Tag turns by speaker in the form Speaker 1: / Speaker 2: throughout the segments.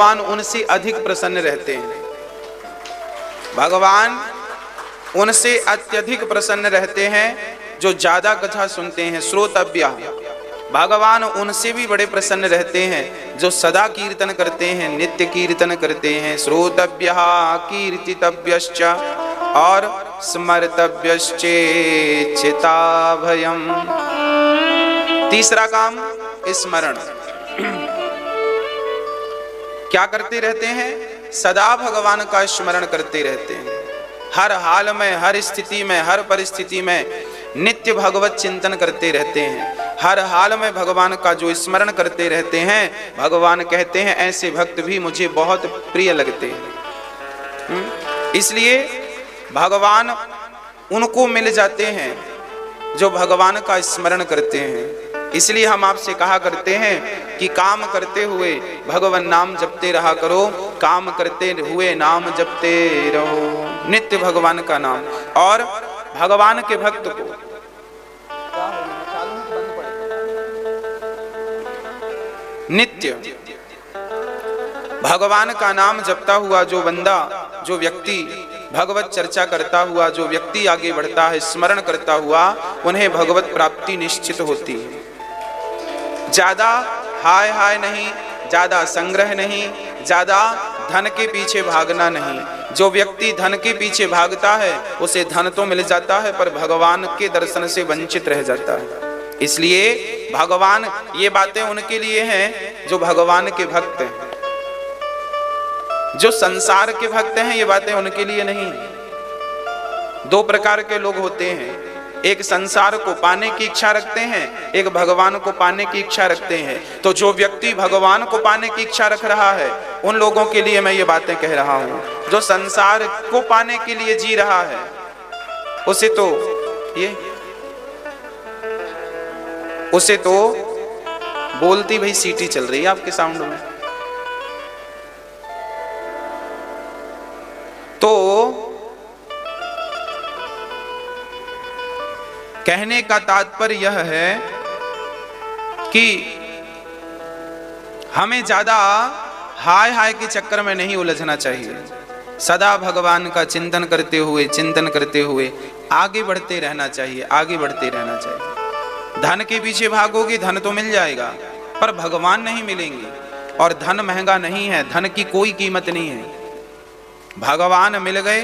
Speaker 1: भगवान उनसे अधिक प्रसन्न रहते हैं। भगवान उनसे अत्यधिक प्रसन्न रहते हैं जो ज्यादा कथा सुनते हैं। श्रोतव्य, भगवान उनसे भी बड़े प्रसन्न रहते हैं जो सदा कीर्तन करते हैं, नित्य कीर्तन करते हैं। श्रोतव्य कीर्तितव्यश्च और स्मर्तव्यश्चेचिताभयम्। तीसरा काम स्मरण। क्या करते रहते हैं? सदा भगवान का स्मरण करते रहते हैं। हर हाल में, हर स्थिति में, हर परिस्थिति में नित्य भगवत चिंतन करते रहते हैं। हर हाल में भगवान का जो स्मरण करते रहते हैं, भगवान कहते हैं ऐसे भक्त भी मुझे बहुत प्रिय लगते हैं। इसलिए भगवान उनको मिल जाते हैं जो भगवान का स्मरण करते हैं। इसलिए हम आपसे कहा करते हैं कि काम करते हुए भगवान नाम जपते रहा करो, काम करते हुए नाम जपते रहो, नित्य भगवान का नाम। और भगवान के भक्त को नित्य भगवान का नाम जपता हुआ जो बंदा, जो व्यक्ति भगवत चर्चा करता हुआ जो व्यक्ति आगे बढ़ता है, स्मरण करता हुआ, उन्हें भगवत प्राप्ति निश्चित होती है। ज्यादा हाय हाय नहीं, ज्यादा संग्रह नहीं, ज्यादा धन के पीछे भागना नहीं। जो व्यक्ति धन के पीछे भागता है उसे धन तो मिल जाता है पर भगवान के दर्शन से वंचित रह जाता है। इसलिए भगवान, ये बातें उनके लिए हैं जो भगवान के भक्त हैं। जो संसार के भक्त हैं ये बातें उनके लिए नहीं। दो प्रकार के लोग होते हैं, एक संसार को पाने की इच्छा रखते हैं, एक भगवान को पाने की इच्छा रखते हैं। तो जो व्यक्ति भगवान को पाने की इच्छा रख रहा है उन लोगों के लिए मैं ये बातें कह रहा हूं। जो संसार को पाने के लिए जी रहा है उसे तो बोलती भाई सीटी चल रही है आपके साउंड में। तो कहने का तात्पर्य यह है कि हमें ज्यादा हाय हाय के चक्कर में नहीं उलझना चाहिए। सदा भगवान का चिंतन करते हुए आगे बढ़ते रहना चाहिए, आगे बढ़ते रहना चाहिए। धन के पीछे भागोगे धन तो मिल जाएगा पर भगवान नहीं मिलेंगे। और धन महंगा नहीं है, धन की कोई कीमत नहीं है। भगवान मिल गए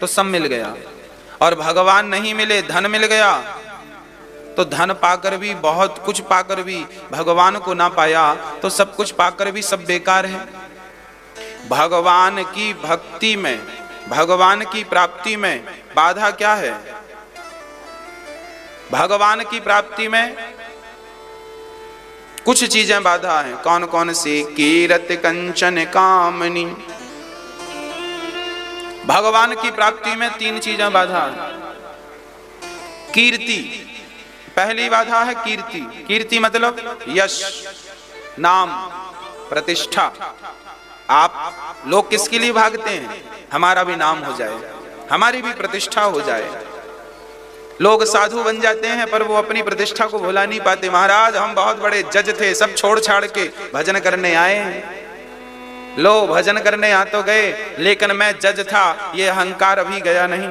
Speaker 1: तो सब मिल गया, और भगवान नहीं मिले धन मिल गया तो धन पाकर भी, बहुत कुछ पाकर भी भगवान को ना पाया तो सब कुछ पाकर भी सब बेकार है। भगवान की भक्ति में, भगवान की प्राप्ति में बाधा क्या है? भगवान की प्राप्ति में कुछ चीजें बाधा हैं। कौन कौन सी? कीरत कंचन कामनी। भगवान की प्राप्ति में तीन चीजें बाधा है। कीर्ति पहली बाधा है, कीर्ति। कीर्ति मतलब यश, नाम, प्रतिष्ठा। आप लोग किसके लिए भागते हैं? हमारा भी नाम हो जाए, हमारी भी प्रतिष्ठा हो जाए। लोग साधु बन जाते हैं पर वो अपनी प्रतिष्ठा को भुला नहीं पाते। महाराज हम बहुत बड़े जज थे, सब छोड़ छाड़ के भजन करने आए हैं। लो भजन करने आ तो गए लेकिन मैं जज था, ये अहंकार अभी गया नहीं।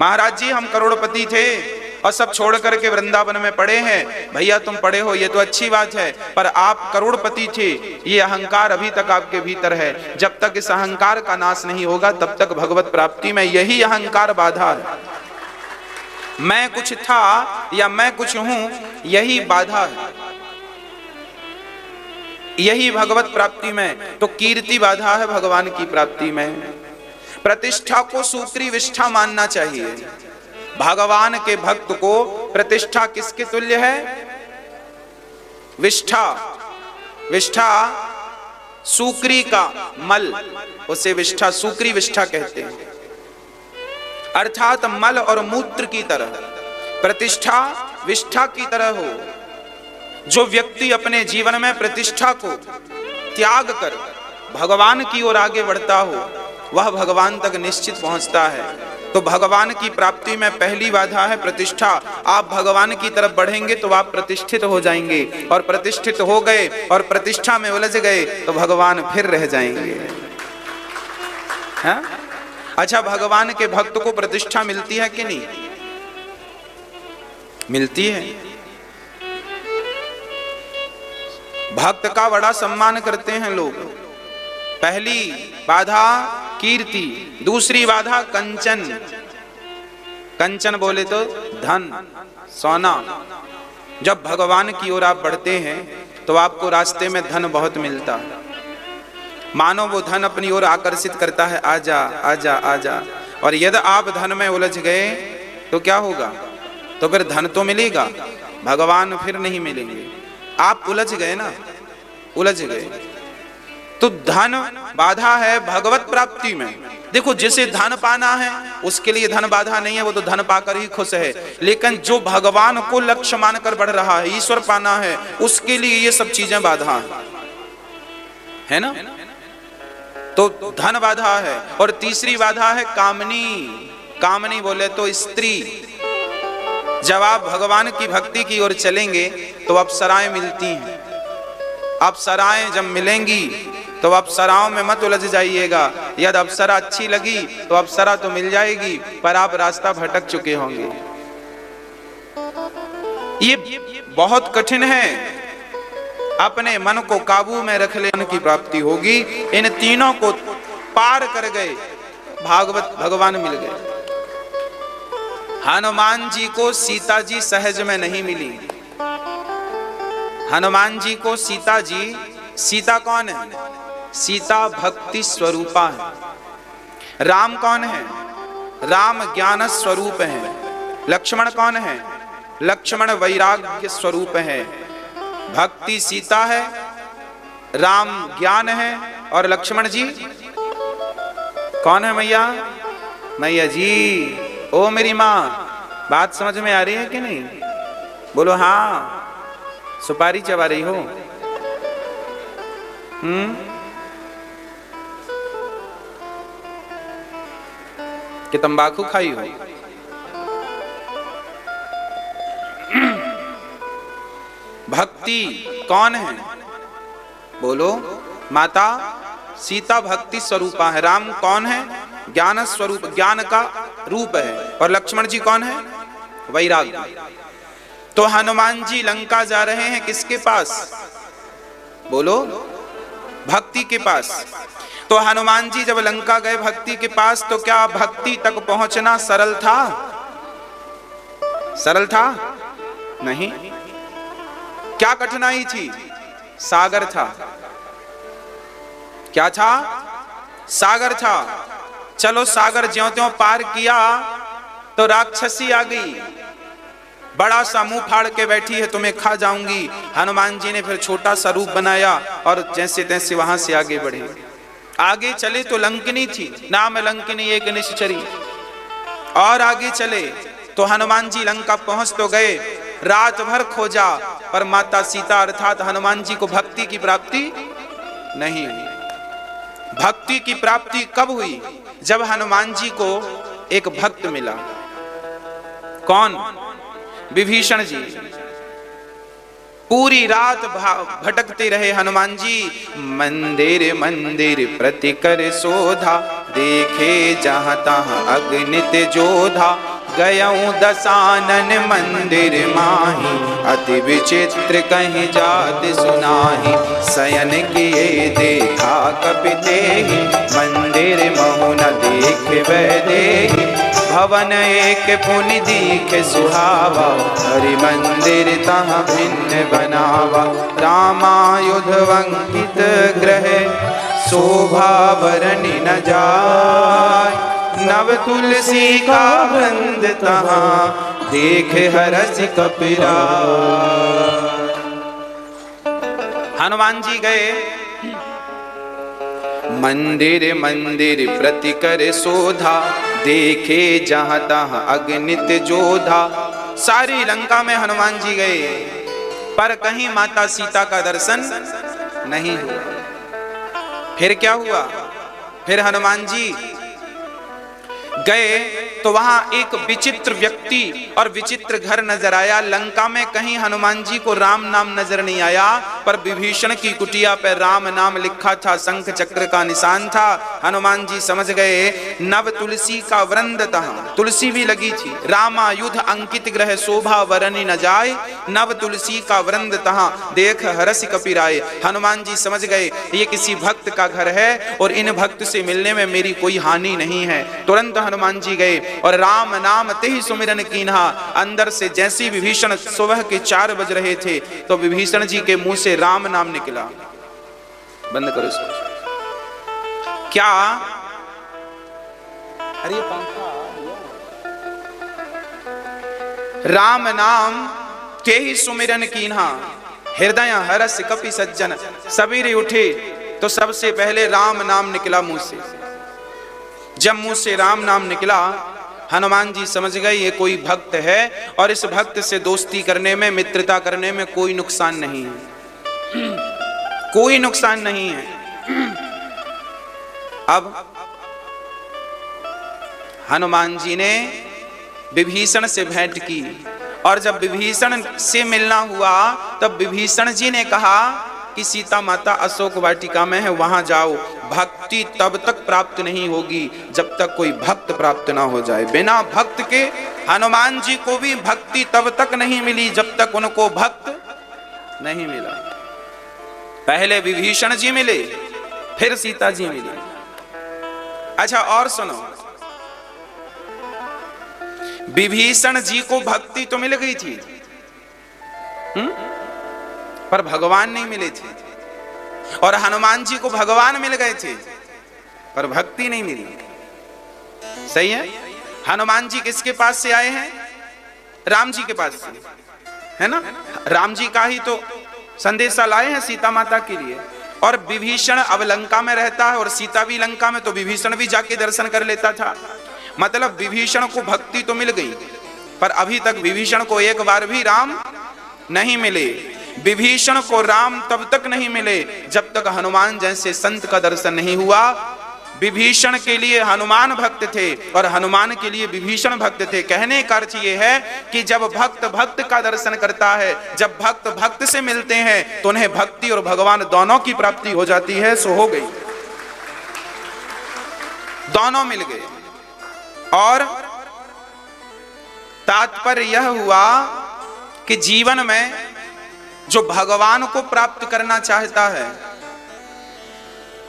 Speaker 1: महाराज जी हम करोड़पति थे और सब छोड़ करके वृंदावन में पड़े हैं। भैया तुम पड़े हो ये तो अच्छी बात है, पर आप करोड़पति थे, ये अहंकार अभी तक आपके भीतर है। जब तक इस अहंकार का नाश नहीं होगा तब तक भगवत प्राप्ति में यही अहंकार बाधा है। मैं कुछ था या मैं कुछ हूं, यही बाधा है, यही भगवत प्राप्ति में। तो कीर्ति बाधा है भगवान की प्राप्ति में। प्रतिष्ठा को सूत्री विष्ठा मानना चाहिए। भगवान के भक्त को प्रतिष्ठा किसके तुल्य है? विष्ठा। विष्ठा सूकरी का मल, उसे विष्ठा, सूकरी विष्ठा कहते हैं। अर्थात मल और मूत्र की तरह प्रतिष्ठा विष्ठा की तरह हो। जो व्यक्ति अपने जीवन में प्रतिष्ठा को त्याग कर भगवान की ओर आगे बढ़ता हो वह भगवान तक निश्चित पहुंचता है। तो भगवान की प्राप्ति में पहली बाधा है प्रतिष्ठा। आप भगवान की तरफ बढ़ेंगे तो आप प्रतिष्ठित हो जाएंगे, और प्रतिष्ठित हो गए और प्रतिष्ठा में उलझ गए तो भगवान फिर रह जाएंगे। हाँ? अच्छा, भगवान के भक्त को प्रतिष्ठा मिलती है कि नहीं? मिलती है। भक्त का बड़ा सम्मान करते हैं लोग। पहली बाधा कीर्ति, दूसरी बाधा कंचन। कंचन बोले तो धन, सोना। जब भगवान की ओर आप बढ़ते हैं तो आपको रास्ते में धन बहुत मिलता है। मानो वो धन अपनी ओर आकर्षित करता है, आजा आजा आजा। और यदि आप धन में उलझ गए तो क्या होगा? तो फिर धन तो मिलेगा, भगवान फिर नहीं मिलेंगे। आप उलझ गए ना, उलझ गए। तो धन बाधा है भगवत प्राप्ति में। देखो, जिसे धन पाना है उसके लिए धन बाधा नहीं है, वो तो धन पाकर ही खुश है। लेकिन जो भगवान को लक्ष्य मानकर बढ़ रहा है, ईश्वर पाना है, उसके लिए ये सब चीजें बाधा है ना। तो धन बाधा है। और तीसरी बाधा है कामनी। कामनी बोले तो स्त्री। जब आप भगवान की भक्ति की ओर चलेंगे तो अप्सराएं मिलती हैं। अप्सराएं जब मिलेंगी तो अप्सराओं में मत उलझ जाइएगा। यदि अप्सरा अच्छी लगी तो अप्सरा तो मिल जाएगी, पर आप रास्ता भटक चुके होंगे। ये बहुत कठिन है। अपने मन को काबू में रख लेने की प्राप्ति होगी। इन तीनों को पार कर गए, भागवत भगवान मिल गए। हनुमान जी को सीता जी सहज में नहीं मिली। हनुमान जी को सीता जी, सीता कौन है? सीता भक्ति स्वरूपा है। राम कौन है? राम ज्ञान स्वरूप है। लक्ष्मण कौन है? लक्ष्मण वैराग्य स्वरूप है। भक्ति सीता है, राम ज्ञान है, और लक्ष्मण जी कौन है? मैया, मैया जी। ओ मेरी माँ, बात समझ में आ रही है कि नहीं? बोलो हाँ। सुपारी चबा रही हो? कि तंबाकू खाई हो? भक्ति कौन है? बोलो। माता सीता भक्ति स्वरूपा है। राम कौन है? ज्ञान स्वरूप, ज्ञान का रूप है। और लक्ष्मण जी कौन है? वैराग्य। तो हनुमान जी लंका जा रहे हैं किसके पास? बोलो, भक्ति के पास। तो हनुमान जी जब लंका गए भक्ति के पास, तो क्या भक्ति तक पहुंचना सरल था? सरल था? नहीं। क्या कठिनाई थी? सागर था। क्या था? सागर था। चलो, सागर ज्यों-त्यों पार किया तो राक्षसी आ गई, बड़ा सा मुंह फाड़ के बैठी है, तुम्हें खा जाऊंगी। हनुमान जी ने फिर छोटा सा रूप बनाया और जैसे तैसे वहां से आगे बढ़े। आगे चले तो लंकिनी थी, नाम लंकिनी एक निश्चरी। और आगे चले तो हनुमान जी लंका पहुंच तो गए। रात भर खोजा, पर माता सीता अर्थात हनुमान जी को भक्ति की प्राप्ति नहीं हुई। भक्ति की प्राप्ति कब हुई? जब हनुमान जी को एक भक्त मिला। कौन? विभीषण जी। पूरी रात भटकते रहे हनुमान जी। मंदिर मंदिर प्रति कर शोधा, देखे जहाँ तहाँ अगणित जोधा। गयऊं दसानन मंदिर माही, अति विचित्र कहीं जात सुनाही। शयन किए देखा कपितेहि, मंदिर महु न देख वैदेही। भवन एक पुनि दीखे सुहावा, हरि मंदिर तहाँ भिन्न बनावा। रामायुध वंकित ग्रह, शोभा बरनि न जाय। नव तुलसी का वृंद तहाँ, देखे हरस कपिरा। हनुमान जी गए। मंदिर मंदिर प्रति कर शोधा, देखे जहाँ तहाँ अगणित जोधा। सारी लंका में हनुमान जी गए, पर कहीं माता सीता का दर्शन नहीं हुआ। फिर क्या हुआ? फिर हनुमान जी गए तो वहां एक विचित्र व्यक्ति और विचित्र घर नजर आया। लंका में कहीं हनुमान जी को राम नाम नजर नहीं आया, पर विभीषण की कुटिया पर राम नाम लिखा था, शंख चक्र का निशान था। हनुमान जी समझ गए नव तुलसी का वृंद तहाँ, तुलसी भी लगी थी। रामायुध अंकित ग्रह शोभा वरनि न जाय, नव तुलसी का वृंद तहाँ देख हरसि कपिराय। हनुमान जी समझ गए ये किसी भक्त का घर है और इन भक्त से मिलने में मेरी कोई हानि नहीं है। तुरंत हनुमान जी गए और राम नाम तेहि सुमिरन कीन्हा। अंदर से जैसी विभीषण सुबह के 4 बज रहे थे तो विभीषण जी के मुंह से राम नाम निकला। बंद करो इसको। क्या अरे पंखा, राम नाम तेहि सुमिरन कीन्हा, हृदय हरस कपि सज्जन। सवेरे उठे तो सबसे पहले राम नाम निकला मुंह से। जब मुंह से राम नाम निकला, हनुमान जी समझ गए ये कोई भक्त है और इस भक्त से दोस्ती करने में, मित्रता करने में कोई नुकसान नहीं है, कोई नुकसान नहीं है। अब हनुमान जी ने विभीषण से भेंट की और जब विभीषण से मिलना हुआ तब विभीषण जी ने कहा कि सीता माता अशोक वाटिका में है, वहां जाओ। भक्ति तब तक प्राप्त नहीं होगी जब तक कोई भक्त प्राप्त ना हो जाए। बिना भक्त के हनुमान जी को भी भक्ति तब तक नहीं मिली जब तक उनको भक्त नहीं मिला। पहले विभीषण जी मिले, फिर सीता जी मिली। अच्छा और सुनो, विभीषण जी को भक्ति तो मिल गई थी, पर भगवान नहीं मिले थे। और हनुमान जी को भगवान मिल गए थे पर भक्ति नहीं मिली। सही है। हनुमान जी किसके पास से आए हैं? राम जी के पास से, है ना। राम जी का ही तो संदेशा लाए हैं सीता माता के लिए। और विभीषण अब लंका में रहता है और सीता भी लंका में, तो विभीषण भी जाके दर्शन कर लेता था। मतलब विभीषण को भक्ति तो मिल गई पर अभी तक विभीषण को एक बार भी राम नहीं मिले। विभीषण को राम तब तक नहीं मिले जब तक हनुमान जैसे संत का दर्शन नहीं हुआ। विभीषण के लिए हनुमान भक्त थे और हनुमान के लिए विभीषण भक्त थे। कहने का अर्थ ये है कि जब भक्त भक्त का दर्शन करता है, जब भक्त भक्त से मिलते हैं तो उन्हें भक्ति और भगवान दोनों की प्राप्ति हो जाती है। सो हो गई, दोनों मिल गए। और तात्पर्य यह हुआ कि जीवन में जो भगवान को प्राप्त करना चाहता है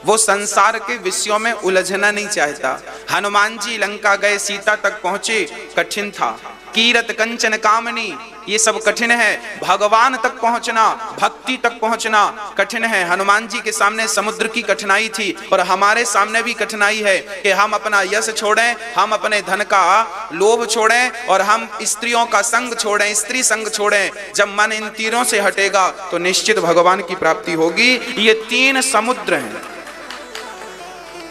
Speaker 1: वो संसार के विषयों में उलझना नहीं चाहता। हनुमान जी लंका गए, सीता तक पहुंचे, कठिन था। कीरत कंचन कामनी, ये सब कठिन है। भगवान तक पहुंचना, भक्ति तक पहुंचना कठिन है। हनुमान जी के सामने समुद्र की कठिनाई थी और हमारे सामने भी कठिनाई है कि हम अपना यश छोड़ें, हम अपने धन का लोभ छोड़ें और हम स्त्रियों का संग छोड़ें, स्त्री संग छोड़ें। जब मन इन तीनों से हटेगा तो निश्चित भगवान की प्राप्ति होगी। ये 3 समुद्र हैं,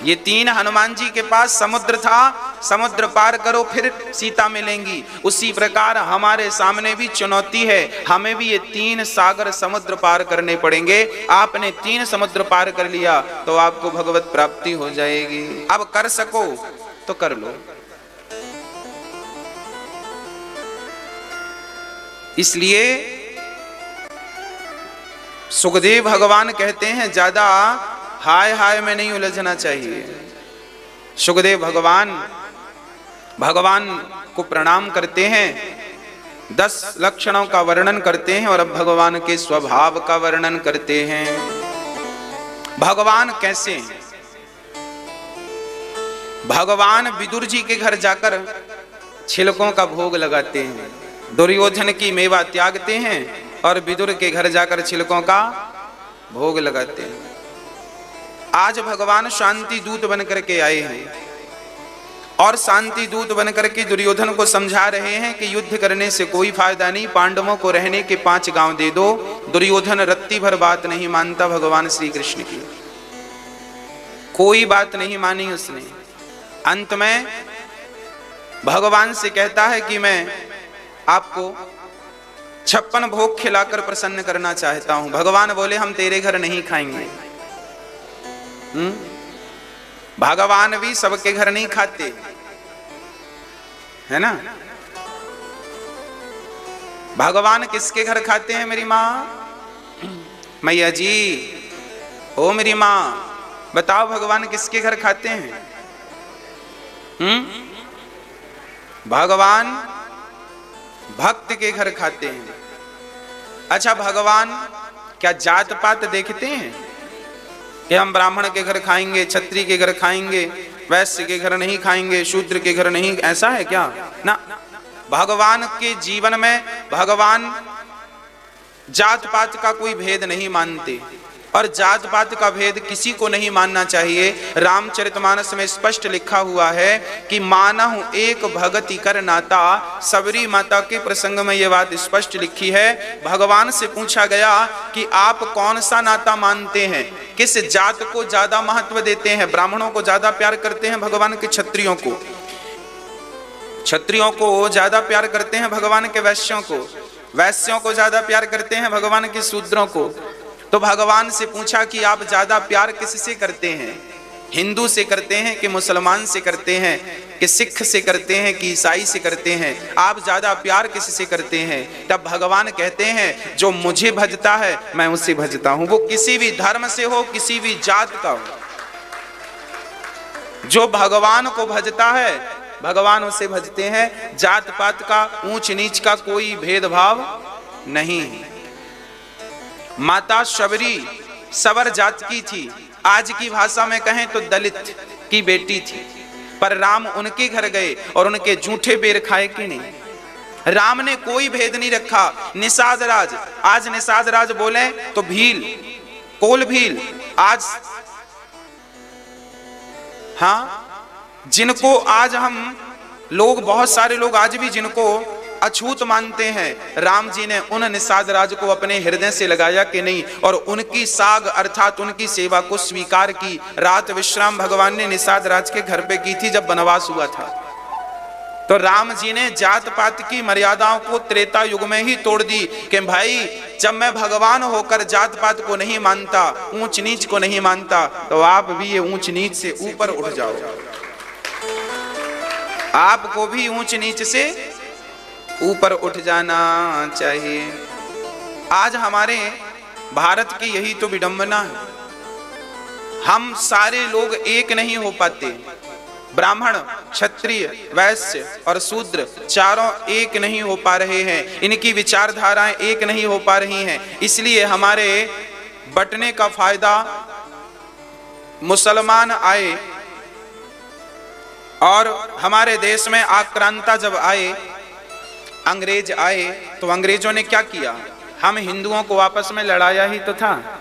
Speaker 1: ये 3 हनुमान जी के पास समुद्र था। समुद्र पार करो फिर सीता मिलेंगी। उसी प्रकार हमारे सामने भी चुनौती है, हमें भी ये 3 सागर समुद्र पार करने पड़ेंगे। आपने 3 समुद्र पार कर लिया तो आपको भगवत प्राप्ति हो जाएगी। अब कर सको तो कर लो। इसलिए सुखदेव भगवान कहते हैं ज्यादा हाय हाय में नहीं उलझना चाहिए। सुखदेव भगवान को प्रणाम करते हैं, 10 लक्षणों का वर्णन करते हैं और अब भगवान के स्वभाव का वर्णन करते हैं। भगवान कैसे हैं? भगवान विदुर जी के घर जाकर छिलकों का भोग लगाते हैं, दुर्योधन की मेवा त्यागते हैं और विदुर के घर जाकर छिलकों का भोग लगाते हैं। आज भगवान शांति दूत बनकर के आए हैं और शांति दूत बनकर के दुर्योधन को समझा रहे हैं कि युद्ध करने से कोई फायदा नहीं, पांडवों को रहने के 5 गांव दे दो। दुर्योधन रत्ती भर बात नहीं मानता भगवान श्री कृष्ण की, कोई बात नहीं मानी उसने। अंत में भगवान से कहता है कि मैं आपको 56 भोग खिलाकर प्रसन्न करना चाहता हूं। भगवान बोले हम तेरे घर नहीं खाएंगे। भगवान भी सबके घर नहीं खाते, है ना। भगवान किसके घर खाते हैं मेरी माँ? मैया जी, ओ मेरी माँ बताओ भगवान किसके घर खाते हैं? भगवान भक्त के घर खाते हैं। अच्छा, भगवान क्या जात पात देखते हैं कि हम ब्राह्मण के घर खाएंगे, क्षत्रिय के घर खाएंगे, वैश्य के घर नहीं खाएंगे, शूद्र के घर नहीं? ऐसा है क्या? ना, भगवान के जीवन में भगवान जात पात का कोई भेद नहीं मानते और जात पात का भेद किसी को नहीं मानना चाहिए। रामचरितमानस में स्पष्ट लिखा हुआ है कि मानहु एक भगति कर नाता। सबरी माता के प्रसंग में यह बात स्पष्ट लिखी है। भगवान से पूछा गया कि आप कौन सा नाता मानते हैं, किस जात को ज्यादा महत्व देते हैं? ब्राह्मणों को ज्यादा प्यार करते हैं भगवान के क्षत्रियों को, क्षत्रियों को ज्यादा प्यार करते हैं भगवान के वैश्यों को, वैश्यों को ज्यादा प्यार करते हैं भगवान के शूद्रों को। तो भगवान से पूछा कि आप ज्यादा प्यार किससे करते हैं? हिंदू से करते हैं कि मुसलमान से करते हैं, कि सिख से करते हैं कि ईसाई से करते हैं? आप ज्यादा प्यार किससे करते हैं? तब भगवान कहते हैं जो मुझे भजता है मैं उससे भजता हूं। वो किसी भी धर्म से हो, किसी भी जात का हो, जो भगवान को भजता है भगवान उसे भजते हैं। जात पात का, ऊंच नीच का कोई भेदभाव नहीं है। माता शबरी सवर जात की थी, आज की भाषा में कहें तो दलित की बेटी थी, पर राम उनके घर गए और उनके जूठे बेर खाए कि नहीं? राम ने कोई भेद नहीं रखा। निषाद राज, आज निषाद राज बोले तो भील, कोल भील, आज हाँ, जिनको आज हम लोग, बहुत सारे लोग आज भी जिनको अछूत मानते हैं, राम जी ने उन निषाद राज को अपने हृदय से लगाया कि नहीं और उनकी साग अर्थात उनकी सेवा को स्वीकार की। रात विश्राम भगवान ने निषाद राज के घर पे की थी जब वनवास हुआ था। तो राम जी ने जात पात की मर्यादाओं को त्रेता युग में ही तोड़ दी कि भाई जब मैं भगवान होकर जात पात को नहीं मानता, ऊंच नीच को नहीं मानता, तो आप भी ये ऊंच नीच से ऊपर उठ जाओ, आपको भी ऊंच नीच से ऊपर उठ जाना चाहिए। आज हमारे भारत की यही तो विडंबना है, हम सारे लोग एक नहीं हो पाते। ब्राह्मण, क्षत्रिय, वैश्य और शूद्र चारों एक नहीं हो पा रहे हैं, इनकी विचारधाराएं एक नहीं हो पा रही हैं। इसलिए हमारे बंटने का फायदा मुसलमान आए और हमारे देश में आक्रांता जब आए, अंग्रेज आए, तो अंग्रेजों ने क्या किया? हम हिंदुओं को आपस में लड़ाया ही तो था।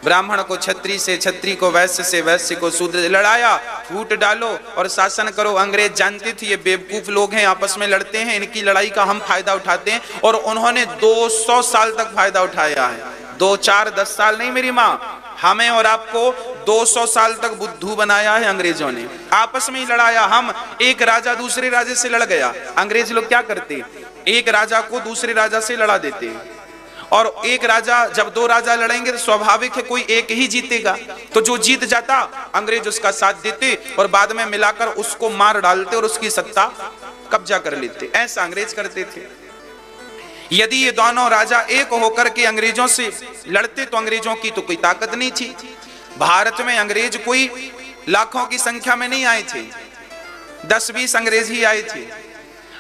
Speaker 1: ब्राह्मण को क्षत्रिय से, क्षत्रिय को वैश्य से, वैश्य को शूद्र से लड़ाया, फूट डालो और शासन करो। अंग्रेज जानते थे ये बेवकूफ लोग हैं, आपस में लड़ते हैं, इनकी लड़ाई का हम फायदा उठाते हैं, और उन्होंने 200 साल तक फायदा उठाया है। 2, 4, 10 साल नहीं मेरी माँ, हमें और आपको 200 साल तक बुद्धू बनाया है अंग्रेजों ने। आपस में ही लड़ाया। हम, एक राजा दूसरे राजे से लड़ गया, अंग्रेज लोग क्या करते, एक राजा को दूसरे राजा से लड़ा देते, और एक राजा, जब 2 राजा लड़ेंगे तो स्वाभाविक है कोई एक ही जीतेगा, तो जो जीत जाता अंग्रेज उसका साथ देते और बाद में मिलाकर उसको मार डालते और उसकी सत्ता कब्जा कर लेते। ऐसा अंग्रेज करते थे। यदि ये दोनों राजा एक होकर के अंग्रेजों से लड़ते तो अंग्रेजों की तो कोई ताकत नहीं थी। भारत में अंग्रेज कोई लाखों की संख्या में नहीं आए थे, 10-20 अंग्रेज ही आए थे,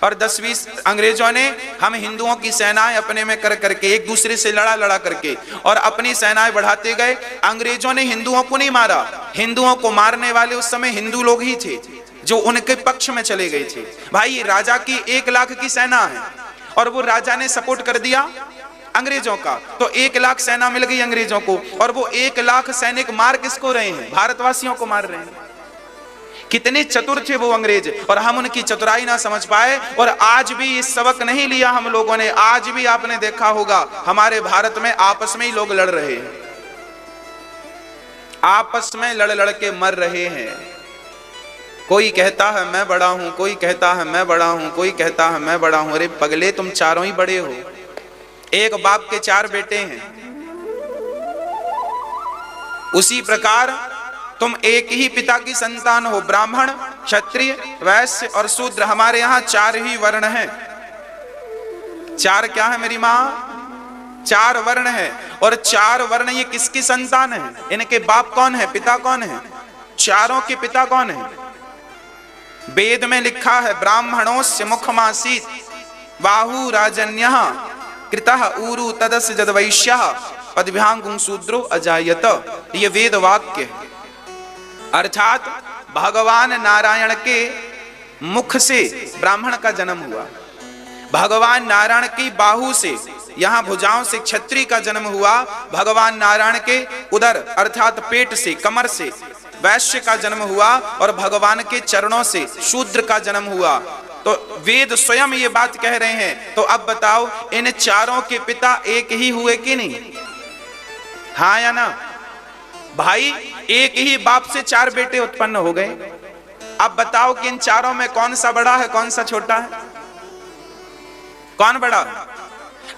Speaker 1: और 10-20 अंग्रेजों ने हम हिंदुओं की सेनाएं अपने में कर करके एक दूसरे से लड़ा करके और अपनी सेनाएं बढ़ाते गए। अंग्रेजों ने हिंदुओं को नहीं मारा, हिंदुओं को मारने वाले उस समय हिंदू लोग ही थे जो उनके पक्ष में चले गए थे। भाई राजा की 1 लाख की सेना है और वो राजा ने सपोर्ट कर दिया अंग्रेजों का, तो 1 लाख सेना मिल गई अंग्रेजों को, और वो 1 लाख सैनिक मार किसको रहे हैं? भारतवासियों को मार रहे हैं। कितने चतुर थे वो अंग्रेज, और हम उनकी चतुराई ना समझ पाए, और आज भी इस सबक नहीं लिया हम लोगों ने। आज भी आपने देखा होगा हमारे भारत में आपस में ही लोग लड़ रहे हैं, आपस में लड़ के मर रहे हैं। कोई कहता है मैं बड़ा हूं, कोई कहता है मैं बड़ा हूं, कोई कहता है मैं बड़ा हूं। अरे पगले, तुम चारों ही बड़े हो, एक बाप के 4 बेटे हैं। उसी प्रकार तुम एक ही पिता की संतान हो। ब्राह्मण, क्षत्रिय, वैश्य और शूद्र, हमारे यहाँ 4 ही वर्ण हैं। 4 क्या है मेरी माँ? 4 वर्ण है। और 4 वर्ण ये किसकी संतान है? इनके बाप कौन है, पिता कौन है? चारों के पिता कौन है? वेद में लिखा है, ब्राह्मणोस्य मुखमासीत बाहु राजन्यः कृतः ऊरु तदस्य जदवैश्यः पदभ्यां शूद्रो अजायत। ये वेद वाक्य है। अर्थात भगवान नारायण के मुख से ब्राह्मण का जन्म हुआ, भगवान नारायण की बाहु से, यहां भुजाओं से क्षत्रिय का जन्म हुआ, भगवान नारायण के उदर अर्थात पेट से, कमर से वैश्य का जन्म हुआ, और भगवान के चरणों से शूद्र का जन्म हुआ। तो वेद स्वयं ये बात कह रहे हैं। तो अब बताओ, इन चारों के पिता एक ही हुए कि नहीं? हाँ या ना? भाई, एक ही बाप से 4 बेटे उत्पन्न हो गए। अब बताओ कि इन चारों में कौन सा बड़ा है, कौन सा छोटा है? कौन बड़ा?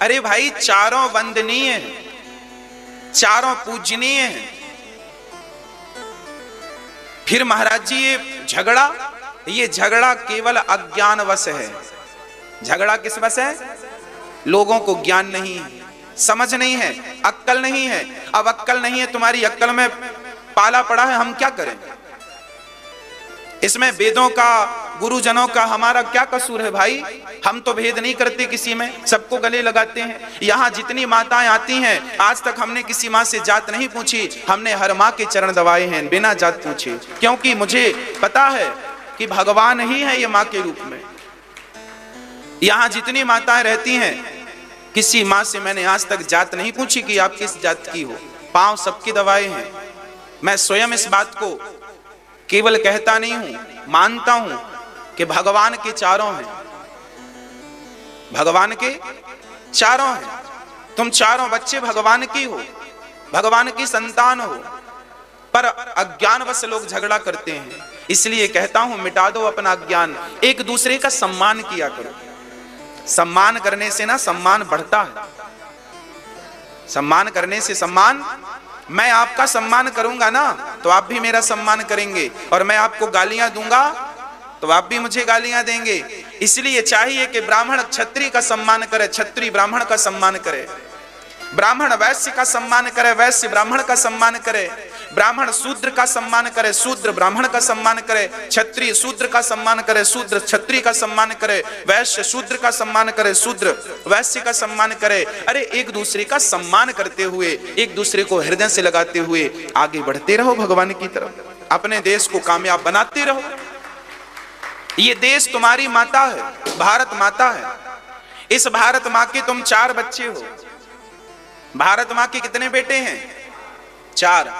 Speaker 1: अरे भाई, चारों वंदनीय हैं, चारों पूजनीय हैं। फिर महाराज जी ये झगड़ा केवल अज्ञानवश है। झगड़ा किस वश है? लोगों को ज्ञान नहीं है, समझ नहीं है, अक्ल नहीं है। अब अक्ल नहीं है, तुम्हारी अक्ल में पाला पड़ा है, हम क्या करें? इसमें वेदों का, गुरुजनों का हमारा क्या कसूर है भाई? हम तो भेद नहीं करते किसी में, सबको गले लगाते हैं। यहाँ जितनी माताएं आती हैं, आज तक हमने किसी माँ से जात नहीं पूछी, हमने हर माँ के चरण दबाए हैं बिना जात पूछे, क्योंकि मुझे पता है कि भगवान ही है ये माँ के रूप में। यहाँ जितनी माताएं रहती हैं, किसी माँ से मैंने आज तक जात नहीं पूछी कि आप किस जात की हो, पांव सबके दबाए हैं। मैं स्वयं इस बात को केवल कहता नहीं हूं, मानता हूं कि भगवान के चारों हैं, भगवान के चारों हैं। तुम चारों बच्चे भगवान की हो, भगवान की संतान हो, पर अज्ञानवश लोग झगड़ा करते हैं। इसलिए कहता हूं, मिटा दो अपना अज्ञान, एक दूसरे का सम्मान किया करो। सम्मान करने से ना सम्मान बढ़ता है। सम्मान करने से सम्मान, मैं आपका सम्मान करूंगा ना तो आप भी मेरा सम्मान करेंगे, और मैं आपको गालियां दूंगा तो आप भी मुझे गालियां देंगे। इसलिए चाहिए कि ब्राह्मण क्षत्रिय का सम्मान करे, क्षत्रिय ब्राह्मण का सम्मान करे, ब्राह्मण वैश्य का सम्मान करे, वैश्य ब्राह्मण का सम्मान करे, ब्राह्मण शूद्र का सम्मान करे, शूद्र ब्राह्मण का सम्मान करे, क्षत्रिय शूद्र का सम्मान करे, शूद्र क्षत्रिय का सम्मान करे, वैश्य शूद्र का सम्मान करे, शूद्र वैश्य का सम्मान करे। अरे एक दूसरे का सम्मान करते हुए, एक दूसरे को हृदय से लगाते हुए आगे बढ़ते रहो भगवान की तरफ, अपने देश को कामयाब बनाते रहो। ये देश तुम्हारी माता है, भारत माता है। इस भारत माँ के तुम 4 बच्चे हो। भारत माँ के कितने बेटे हैं? 4।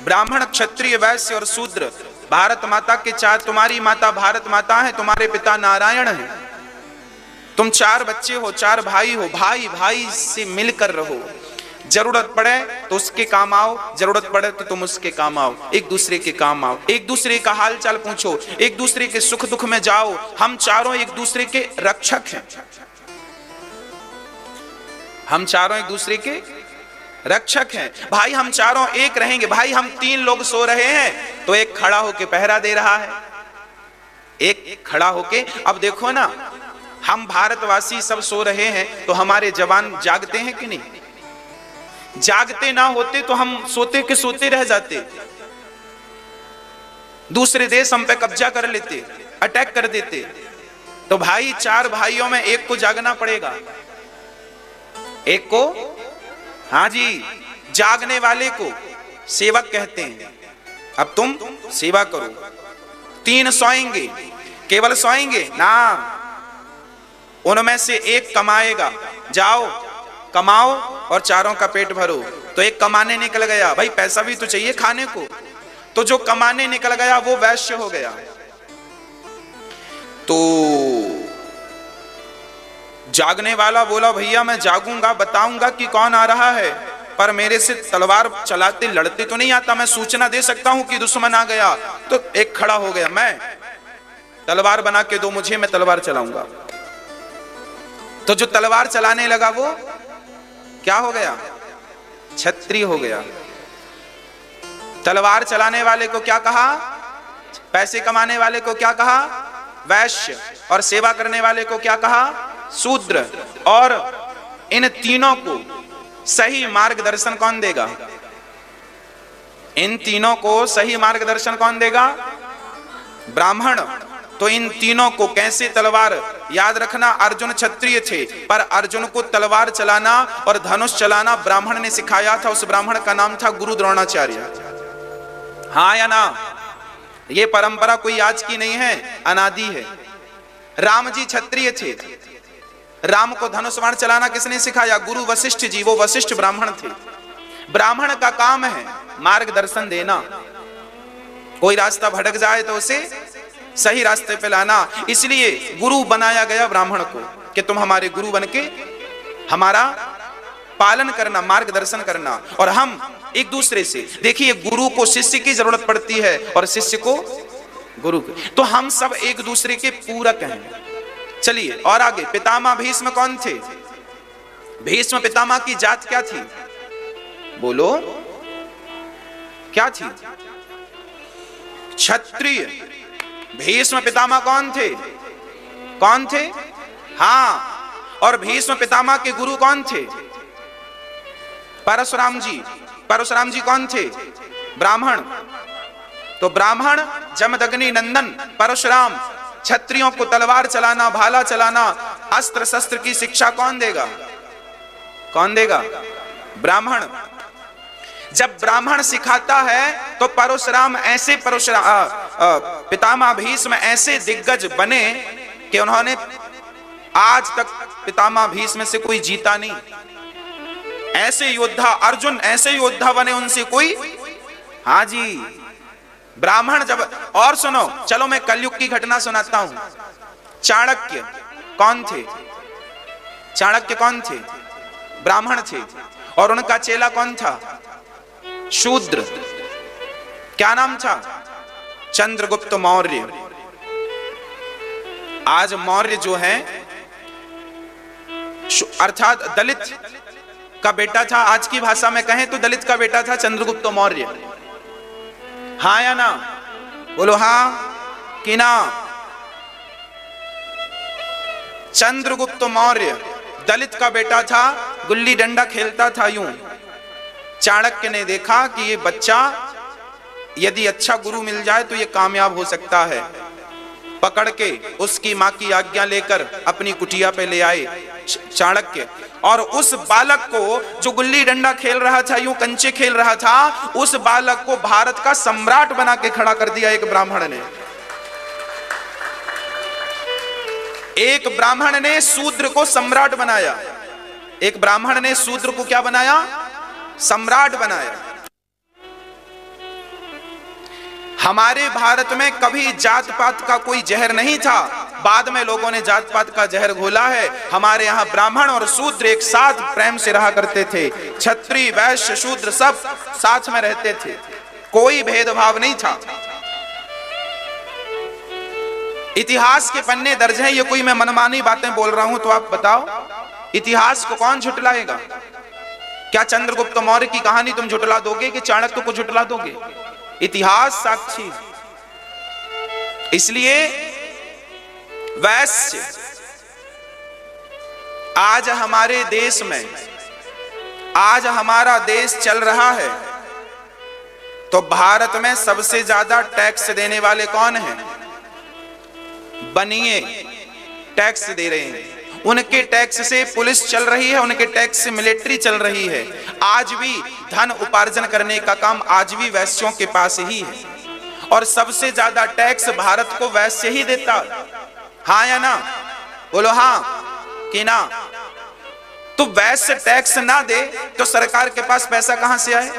Speaker 1: ब्राह्मण, क्षत्रिय, वैश्य और शूद्र। भारत माता के 4। तुम्हारी माता भारत माता है, तुम्हारे पिता नारायण है। तुम 4 बच्चे हो, 4 भाई हो। भाई भाई से मिलकर रहो, जरूरत पड़े तो उसके काम आओ, जरूरत पड़े तो तुम उसके काम आओ, एक दूसरे के काम आओ, एक दूसरे का हाल चाल पूछो, एक दूसरे के सुख दुख में जाओ। हम चारों एक दूसरे के रक्षक हैं, हम चारों एक दूसरे के रक्षक हैं। भाई हम चारों एक रहेंगे। भाई हम 3 लोग सो रहे हैं तो एक खड़ा होके पहरा दे रहा है, एक खड़ा होके। अब देखो ना, हम भारतवासी सब सो रहे हैं तो हमारे जवान जागते हैं कि नहीं? जागते ना होते तो हम सोते के सोते रह जाते, दूसरे देश हम पे कब्जा कर लेते, अटैक कर देते। तो भाई 4 भाइयों में एक को जागना पड़ेगा, एक को, हाँ जी, जागने वाले को सेवक कहते हैं। अब तुम सेवा करो। 3 सोएंगे, केवल सोएंगे ना, उनमें से एक कमाएगा। जाओ कमाओ और 4 का पेट भरो। तो एक कमाने निकल गया, भाई पैसा भी तो चाहिए खाने को, तो जो कमाने निकल गया वो वैश्य हो गया। तो जागने वाला बोला, भैया मैं जागूंगा, बताऊंगा कि कौन आ रहा है, पर मेरे से तलवार चलाते लड़ते तो नहीं आता, मैं सूचना दे सकता हूं कि दुश्मन आ गया। तो एक खड़ा हो गया, मैं तलवार बना के दो मुझे, मैं तलवार चलाऊंगा। तो जो तलवार चलाने लगा वो क्या हो गया? क्षत्रिय हो गया। तलवार चलाने वाले को क्या कहा? पैसे कमाने वाले को क्या कहा? वैश्य। और सेवा करने वाले को क्या कहा? शूद्र। और इन तीनों को सही मार्गदर्शन कौन देगा? इन तीनों को सही मार्गदर्शन कौन देगा? ब्राह्मण। तो इन तीनों को कैसे तलवार, याद रखना अर्जुन क्षत्रिय थे, पर अर्जुन को तलवार चलाना और धनुष चलाना ब्राह्मण ने सिखाया था। उस ब्राह्मण का नाम था गुरु द्रोणाचार्य। हाँ या ना? ये परंपरा कोई आज की नहीं है, अनादि है। राम जी क्षत्रिय थे, राम को धनुष बाण चलाना किसने सिखाया? गुरु वशिष्ठ जी। वो वशिष्ठ ब्राह्मण थे। ब्राह्मण का काम है मार्गदर्शन देना। कोई रास्ता भटक जाए तो उसे सही रास्ते पे लाना। इसलिए गुरु बनाया गया ब्राह्मण को कि तुम हमारे गुरु बनके हमारा पालन करना, मार्गदर्शन करना। और हम एक दूसरे से, देखिए गुरु को शिष्य की जरूरत पड़ती है और शिष्य को गुरु की। तो हम सब एक दूसरे के पूरक हैं। चलिए और आगे, पितामह भीष्म कौन थे? भीष्म पितामह की जात क्या थी? बोलो क्या थी? क्षत्रिय। भीष्म पितामह कौन थे? कौन थे? हाँ। और भीष्म पितामह के गुरु कौन थे? परशुराम जी। परशुराम जी कौन थे? ब्राह्मण। तो ब्राह्मण जमदग्नि नंदन परशुराम क्षत्रियों को तलवार चलाना, भाला चलाना, अस्त्र शस्त्र की शिक्षा कौन देगा? कौन देगा? ब्राह्मण। जब ब्राह्मण सिखाता है तो परशुराम ऐसे पितामह भीष्म ऐसे दिग्गज बने कि उन्होंने आज तक पितामह भीष्म से कोई जीता नहीं। ऐसे योद्धा अर्जुन, ऐसे योद्धा बने, उनसे कोई। हाँ जी, ब्राह्मण जब। और सुनो, चलो मैं कलयुग की घटना सुनाता हूं। चाणक्य कौन थे? चाणक्य कौन थे? ब्राह्मण थे। और उनका चेला कौन था? शूद्र। क्या नाम था? चंद्रगुप्त मौर्य। आज मौर्य जो है अर्थात दलित का बेटा था। आज की भाषा में कहें तो दलित का बेटा था चंद्रगुप्त मौर्य। हाँ या ना? बोलो हाँ कि ना? चंद्रगुप्त मौर्य दलित का बेटा था, गुल्ली डंडा खेलता था यूं। चाणक्य ने देखा कि ये बच्चा यदि अच्छा गुरु मिल जाए तो ये कामयाब हो सकता है। पकड़ के उसकी मां की आज्ञा लेकर अपनी कुटिया पे ले आए चाणक्य। और उस बालक को जो गुल्ली डंडा खेल रहा था, यूं कंचे खेल रहा था, उस बालक को भारत का सम्राट बना के खड़ा कर दिया एक ब्राह्मण ने। एक ब्राह्मण ने शूद्र को सम्राट बनाया। एक ब्राह्मण ने शूद्र को क्या बनाया? सम्राट बनाया। हमारे भारत में कभी जात पात का कोई जहर नहीं था, बाद में लोगों ने जात पात का जहर घोला है। हमारे यहाँ ब्राह्मण और शूद्र एक साथ प्रेम से रहा करते थे। क्षत्रिय वैश्य शूद्र सब साथ में रहते थे, कोई भेदभाव नहीं था। इतिहास के पन्ने दर्ज हैं। ये कोई मैं मनमानी बातें बोल रहा हूं तो आप बताओ, इतिहास को कौन झुटलाएगा? क्या चंद्रगुप्त मौर्य की कहानी तुम झुटला दोगे कि चाणक्य को झुटला दोगे? इतिहास साक्षी। इसलिए वैश्य आज हमारे देश में, आज हमारा देश चल रहा है तो भारत में सबसे ज्यादा टैक्स देने वाले कौन हैं? बनिए टैक्स दे रहे हैं। उनके टैक्स से पुलिस चल रही है, उनके टैक्स से मिलिट्री चल रही है। आज भी धन उपार्जन करने का काम आज भी वैश्यों के पास ही है। और सबसे ज्यादा टैक्स भारत को वैश्य ही देता। हाँ या ना? बोलो हाँ कि ना? तो वैश्य टैक्स ना दे तो सरकार के पास पैसा कहां से आए?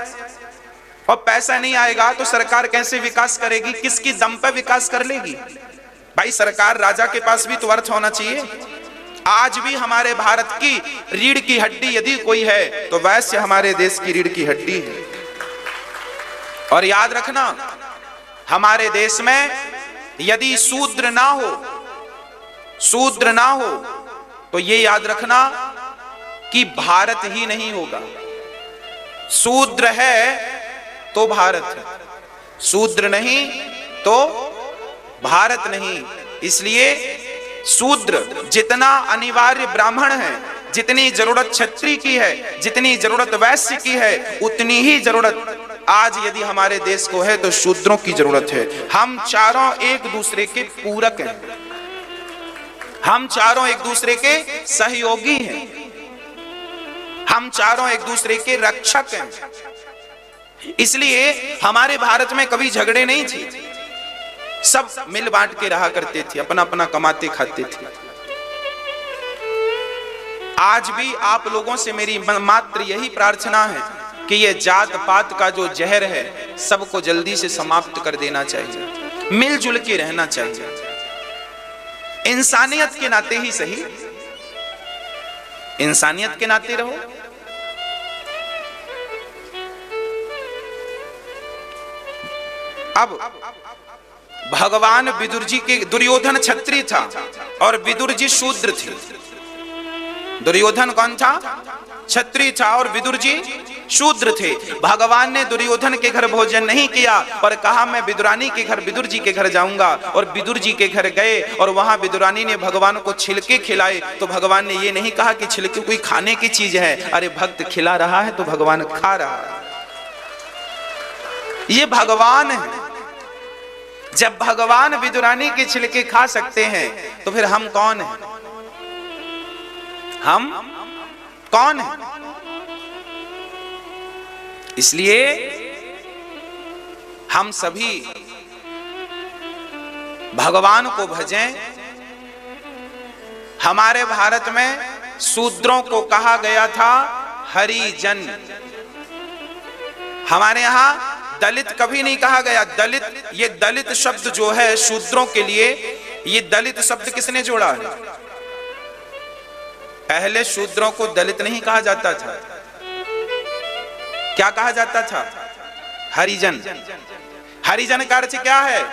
Speaker 1: और पैसा नहीं आएगा तो सरकार कैसे विकास करेगी? किसकी दम पर विकास कर लेगी? भाई सरकार, राजा के पास भी तो अर्थ होना चाहिए। आज भी हमारे भारत की रीढ़ की हड्डी यदि कोई है तो वैश्य हमारे देश की रीढ़ की हड्डी है। और याद रखना, हमारे देश में यदि शूद्र ना हो तो ये याद रखना कि भारत ही नहीं होगा। शूद्र है तो भारत है, शूद्र नहीं तो भारत नहीं। इसलिए शूद्र जितना अनिवार्य ब्राह्मण है, जितनी जरूरत क्षत्रिय की है, जितनी जरूरत वैश्य की है, उतनी ही जरूरत आज यदि हमारे देश को है तो शूद्रों की जरूरत है। हम चारों एक दूसरे के पूरक हैं, हम चारों एक दूसरे के सहयोगी हैं, हम चारों एक दूसरे के रक्षक हैं। इसलिए हमारे भारत में कभी झगड़े नहीं थे, सब मिल बांट के रहा करते थे, अपना अपना कमाते खाते थे। आज भी आप लोगों से मेरी मात्र यही प्रार्थना है कि ये जात पात का जो जहर है सबको जल्दी से समाप्त कर देना चाहिए, मिलजुल के रहना चाहिए, इंसानियत के नाते ही सही, इंसानियत के नाते रहो। अब भगवान विदुर जी के, दुर्योधन क्षत्रिय था और विदुर जी शूद्र थे। दुर्योधन कौन था? क्षत्रिय था और विदुर जी शूद्र थे। भगवान ने दुर्योधन के घर भोजन नहीं किया और कहा मैं विदुरानी के घर, विदुर जी के घर जाऊंगा, और विदुर जी के घर गए और वहां विदुरानी ने भगवान को छिलके खिलाए। तो भगवान ने ये नहीं कहा कि छिलके कोई खाने की चीज है, अरे भक्त खिला रहा है तो भगवान खा रहा है, ये भगवान है। जब भगवान विदुरानी के छिलके खा सकते हैं तो फिर हम कौन हैं? हम कौन हैं? इसलिए हम सभी भगवान को भजें। हमारे भारत में शूद्रों को कहा गया था हरिजन, हमारे यहां दलित कभी नहीं कहा गया। दलित, ये दलित शब्द जो है शूद्रों के लिए, ये दलित शब्द किसने जोड़ा है? पहले शूद्रों को दलित नहीं कहा जाता था, क्या कहा जाता था? हरिजन। हरिजन का अर्थ क्या है?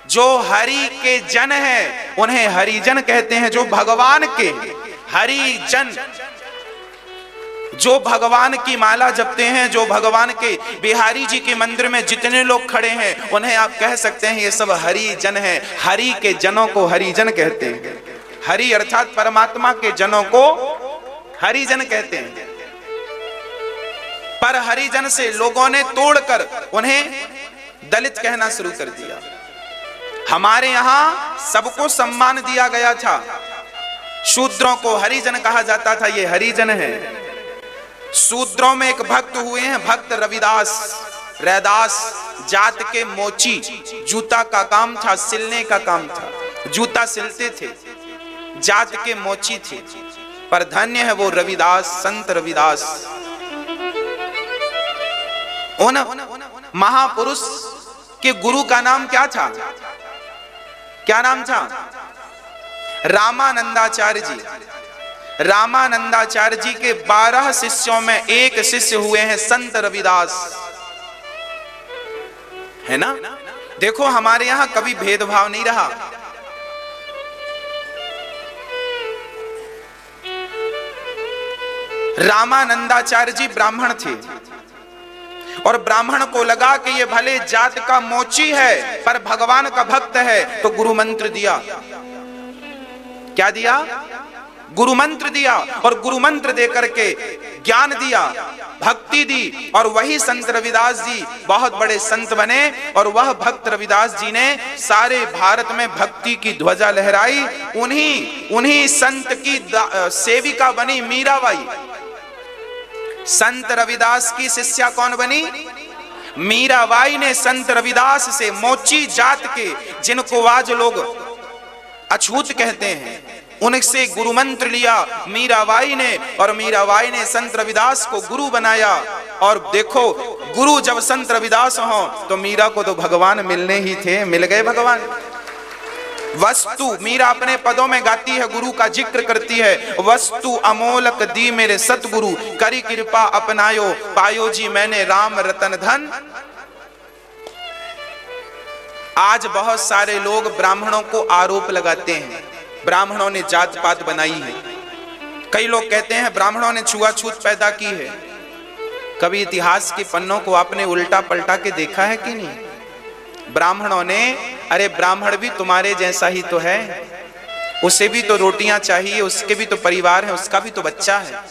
Speaker 1: जो हरि के जन है उन्हें हरिजन कहते हैं, जो भगवान के हरिजन, जो भगवान की माला जपते हैं, जो भगवान के बिहारी जी के मंदिर में जितने लोग खड़े हैं उन्हें आप कह सकते हैं ये सब हरिजन हैं। हरि के जनों को हरिजन कहते हैं। हरि अर्थात परमात्मा के जनों को हरिजन कहते हैं। पर हरिजन से लोगों ने तोड़कर उन्हें दलित कहना शुरू कर दिया। हमारे यहां सबको सम्मान दिया गया था, शूद्रों को हरिजन कहा जाता था, ये हरिजन है। शूद्रों में एक भक्त हुए हैं, भक्त रविदास, रैदास जात के मोची, जूता का काम था, सिलने का काम था, जूता सिलते थे, जात के मोची थे। पर धन्य है वो रविदास, संत रविदास। उन महापुरुष के गुरु का नाम क्या था? क्या नाम था? रामानंदाचार्य जी। रामानंदाचार्य जी के 12 शिष्यों में एक शिष्य हुए हैं संत रविदास, है ना? देखो हमारे यहां कभी भेदभाव नहीं रहा। रामानंदाचार्य जी ब्राह्मण थे और ब्राह्मण को लगा कि ये भले जात का मोची है पर भगवान का भक्त है, तो गुरु मंत्र दिया। क्या दिया? गुरु मंत्र दिया, और गुरु मंत्र दे करके ज्ञान दिया, भक्ति दी, और वही संत रविदास जी बहुत बड़े संत बने। और वह भक्त रविदास जी ने सारे भारत में भक्ति की ध्वजा लहराई। उन्हीं संत की सेविका बनी मीराबाई। संत रविदास की शिष्या कौन बनी? मीराबाई ने संत रविदास से, मोची जात के, जिनको आज लोग अछूत कहते हैं, उनसे गुरु मंत्र लिया मीराबाई ने, और मीराबाई ने संत रविदास को गुरु बनाया। और देखो, गुरु जब संत रविदास हो तो मीरा को तो भगवान मिलने ही थे, मिल गए भगवान। वस्तु, मीरा अपने पदों में गाती है, गुरु का जिक्र करती है, वस्तु अमोलक दी मेरे सतगुरु, करी कृपा अपनायो, पायो जी मैंने राम रतन धन। आज बहुत सारे लोग ब्राह्मणों को आरोप लगाते हैं, ब्राह्मणों ने जात पात बनाई है। कई लोग कहते हैं ब्राह्मणों ने छुआछूत पैदा की है। कभी इतिहास के पन्नों को आपने उल्टा पलटा के देखा है कि नहीं? ब्राह्मणों ने, अरे ब्राह्मण भी तुम्हारे जैसा ही तो है, उसे भी तो रोटियां चाहिए, उसके भी तो परिवार है, उसका भी तो बच्चा है।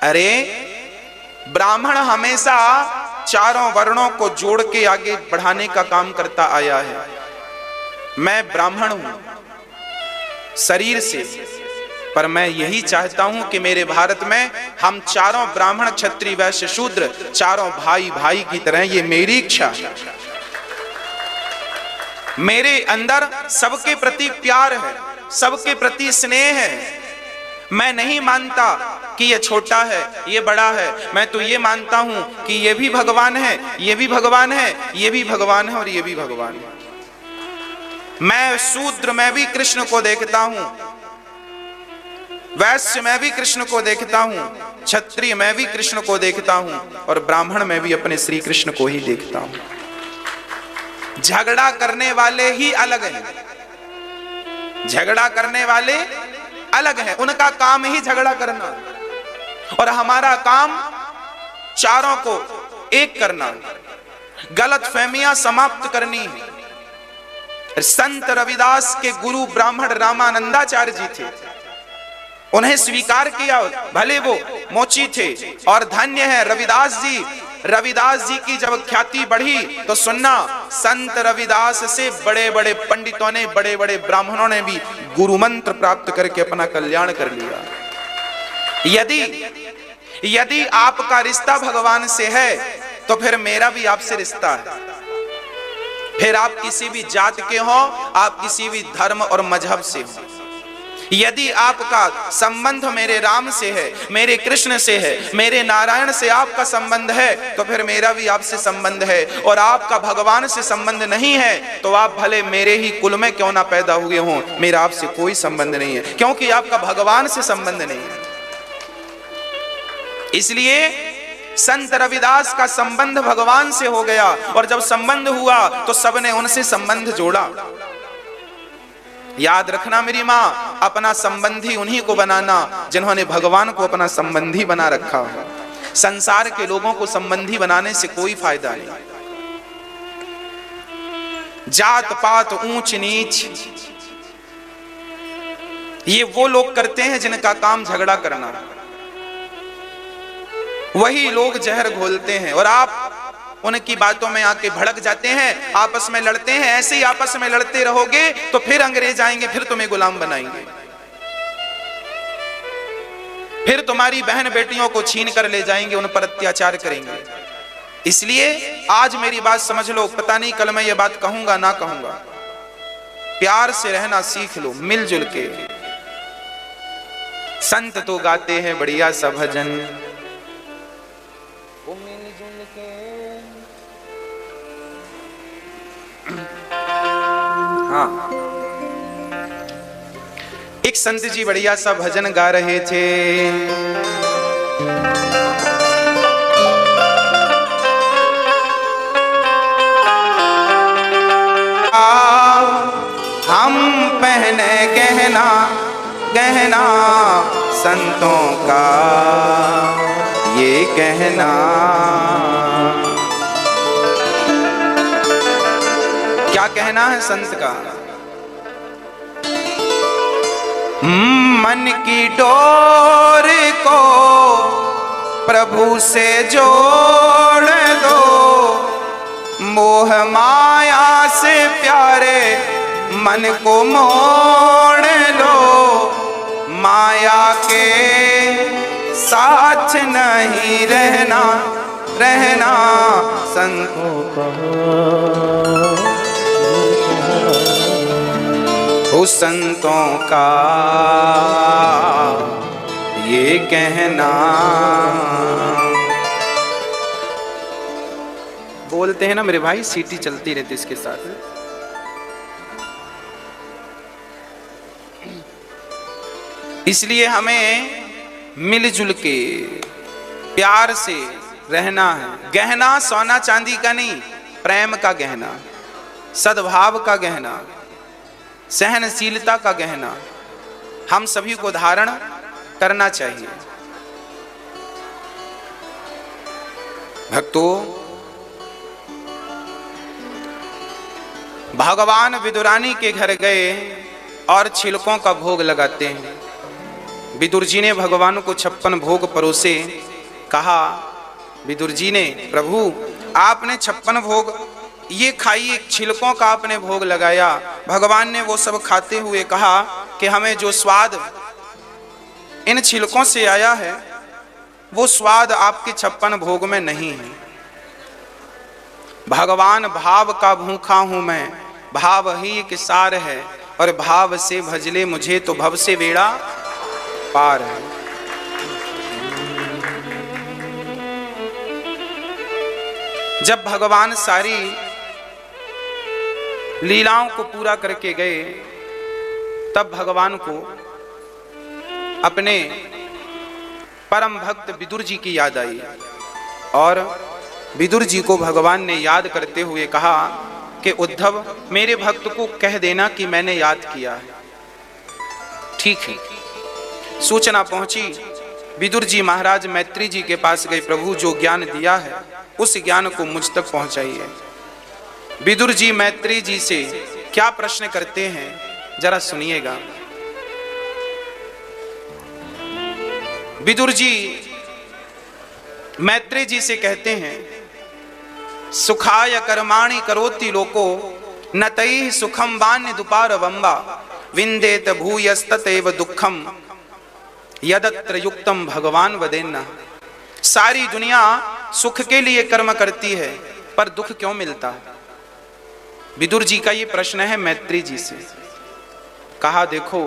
Speaker 1: अरे ब्राह्मण हमेशा चारों वर्णों को जोड़ के आगे बढ़ाने का काम करता आया है। मैं ब्राह्मण हूं शरीर से, पर मैं यही चाहता हूं कि मेरे भारत में हम चारों ब्राह्मण क्षत्रिय वैश्य शूद्र चारों भाई भाई की तरह, ये मेरी इच्छा है। मेरे अंदर सबके प्रति प्यार है, सबके प्रति स्नेह है। मैं नहीं मानता कि ये छोटा है, ये बड़ा है। मैं तो ये मानता हूं कि ये भी भगवान है, ये भी भगवान है, ये भी भगवान है और ये भी भगवान है। मैं शूद्र में भी कृष्ण को देखता हूं, वैश्य में भी कृष्ण को देखता हूं, क्षत्रिय में भी कृष्ण को देखता हूं और ब्राह्मण में भी अपने श्री कृष्ण को ही देखता हूं। झगड़ा करने वाले ही अलग हैं, झगड़ा करने वाले अलग हैं, उनका काम ही झगड़ा करना और हमारा काम चारों को एक करना, गलतफहमियां समाप्त करनी है। संत रविदास के गुरु ब्राह्मण रामानंदाचार्य जी थे, उन्हें स्वीकार किया, भले वो मोची थे। और धन्य है रविदास जी, रविदास जी की जब ख्याति बढ़ी तो सुनना, संत रविदास से बड़े बड़े पंडितों ने, बड़े बड़े ब्राह्मणों ने भी गुरु मंत्र प्राप्त करके अपना कल्याण कर लिया। यदि आपका रिश्ता भगवान से है तो फिर मेरा भी आपसे रिश्ता है। फिर आप किसी भी जात के हो, आप किसी भी धर्म और मजहब से हो, यदि आपका संबंध मेरे राम से है, मेरे कृष्ण से है, मेरे नारायण से आपका संबंध है, तो फिर मेरा भी आपसे संबंध है। और आपका भगवान से संबंध नहीं है तो आप भले मेरे ही कुल में क्यों ना पैदा हुए हों, मेरा आपसे कोई संबंध नहीं है, क्योंकि आपका भगवान से संबंध नहीं है। इसलिए संत रविदास का संबंध भगवान से हो गया और जब संबंध हुआ तो सबने उनसे संबंध जोड़ा। याद रखना मेरी माँ, अपना संबंधी उन्हीं को बनाना जिन्होंने भगवान को अपना संबंधी बना रखा हो। संसार के लोगों को संबंधी बनाने से कोई फायदा नहीं। जात पात ऊंच नीच ये वो लोग करते हैं जिनका काम झगड़ा करना, वही लोग जहर घोलते हैं और आप उनकी बातों में आके भड़क जाते हैं, आपस में लड़ते हैं। ऐसे ही आपस में लड़ते रहोगे तो फिर अंग्रेज आएंगे, फिर तुम्हें गुलाम बनाएंगे, फिर तुम्हारी बहन बेटियों को छीन कर ले जाएंगे, उन पर अत्याचार करेंगे। इसलिए आज मेरी बात समझ लो, पता नहीं कल मैं ये बात कहूंगा ना कहूंगा, प्यार से रहना सीख लो, मिलजुल के। संत तो गाते हैं बढ़िया सा भजन, हाँ, एक संत जी बढ़िया सा भजन गा रहे थे। हम पहने गहना गहना संतों का ये कहना। क्या कहना है संत का? मन की डोर को प्रभु से जोड़ दो, मोह माया से प्यारे मन को मोड़ लो, माया के साथ नहीं रहना रहना संतों का उस संतों का ये कहना। बोलते हैं ना मेरे भाई, सीटी चलती रहती इसके साथ। इसलिए हमें मिलजुल के प्यार से रहना है। गहना सोना चांदी का नहीं, प्रेम का गहना, सद्भाव का गहना, सहनशीलता का गहना हम सभी को धारण करना चाहिए। भक्तों, भगवान विदुरानी के घर गए और छिलकों का भोग लगाते हैं। विदुर जी ने भगवान को 56 भोग परोसे। कहा विदुर जी ने, प्रभु आपने 56 भोग ये खाइए, छिलकों का आपने भोग लगाया। भगवान ने वो सब खाते हुए कहा कि हमें जो स्वाद इन छिलकों से आया है वो स्वाद आपके 56 भोग में नहीं है। भगवान भाव का भूखा हूं मैं, भाव ही एक सार है, और भाव से भजले मुझे तो भव से बेड़ा पार है। जब भगवान सारी लीलाओं को पूरा करके गए, तब भगवान को अपने परम भक्त विदुर जी की याद आई, और विदुर जी को भगवान ने याद करते हुए कहा कि उद्धव, मेरे भक्त को कह देना कि मैंने याद किया है। ठीक है। सूचना पहुंची, विदुर जी महाराज मैत्री जी के पास गए, प्रभु जो ज्ञान दिया है उस ज्ञान को मुझ तक पहुंचाइए। विदुर जी मैत्री जी से क्या प्रश्न करते हैं जरा सुनिएगा। विदुर जी मैत्री जी से कहते हैं, सुखाय कर्माणि करोति लोको न तैः सुखम वान्य दुपार वंबा विंदेत भूयस्ततेव दुखम यदत्र युक्तम भगवान वदेन्ना। सारी दुनिया सुख के लिए कर्म करती है, पर दुख क्यों मिलता है? विदुर जी का ये प्रश्न है मैत्री जी से। कहा देखो,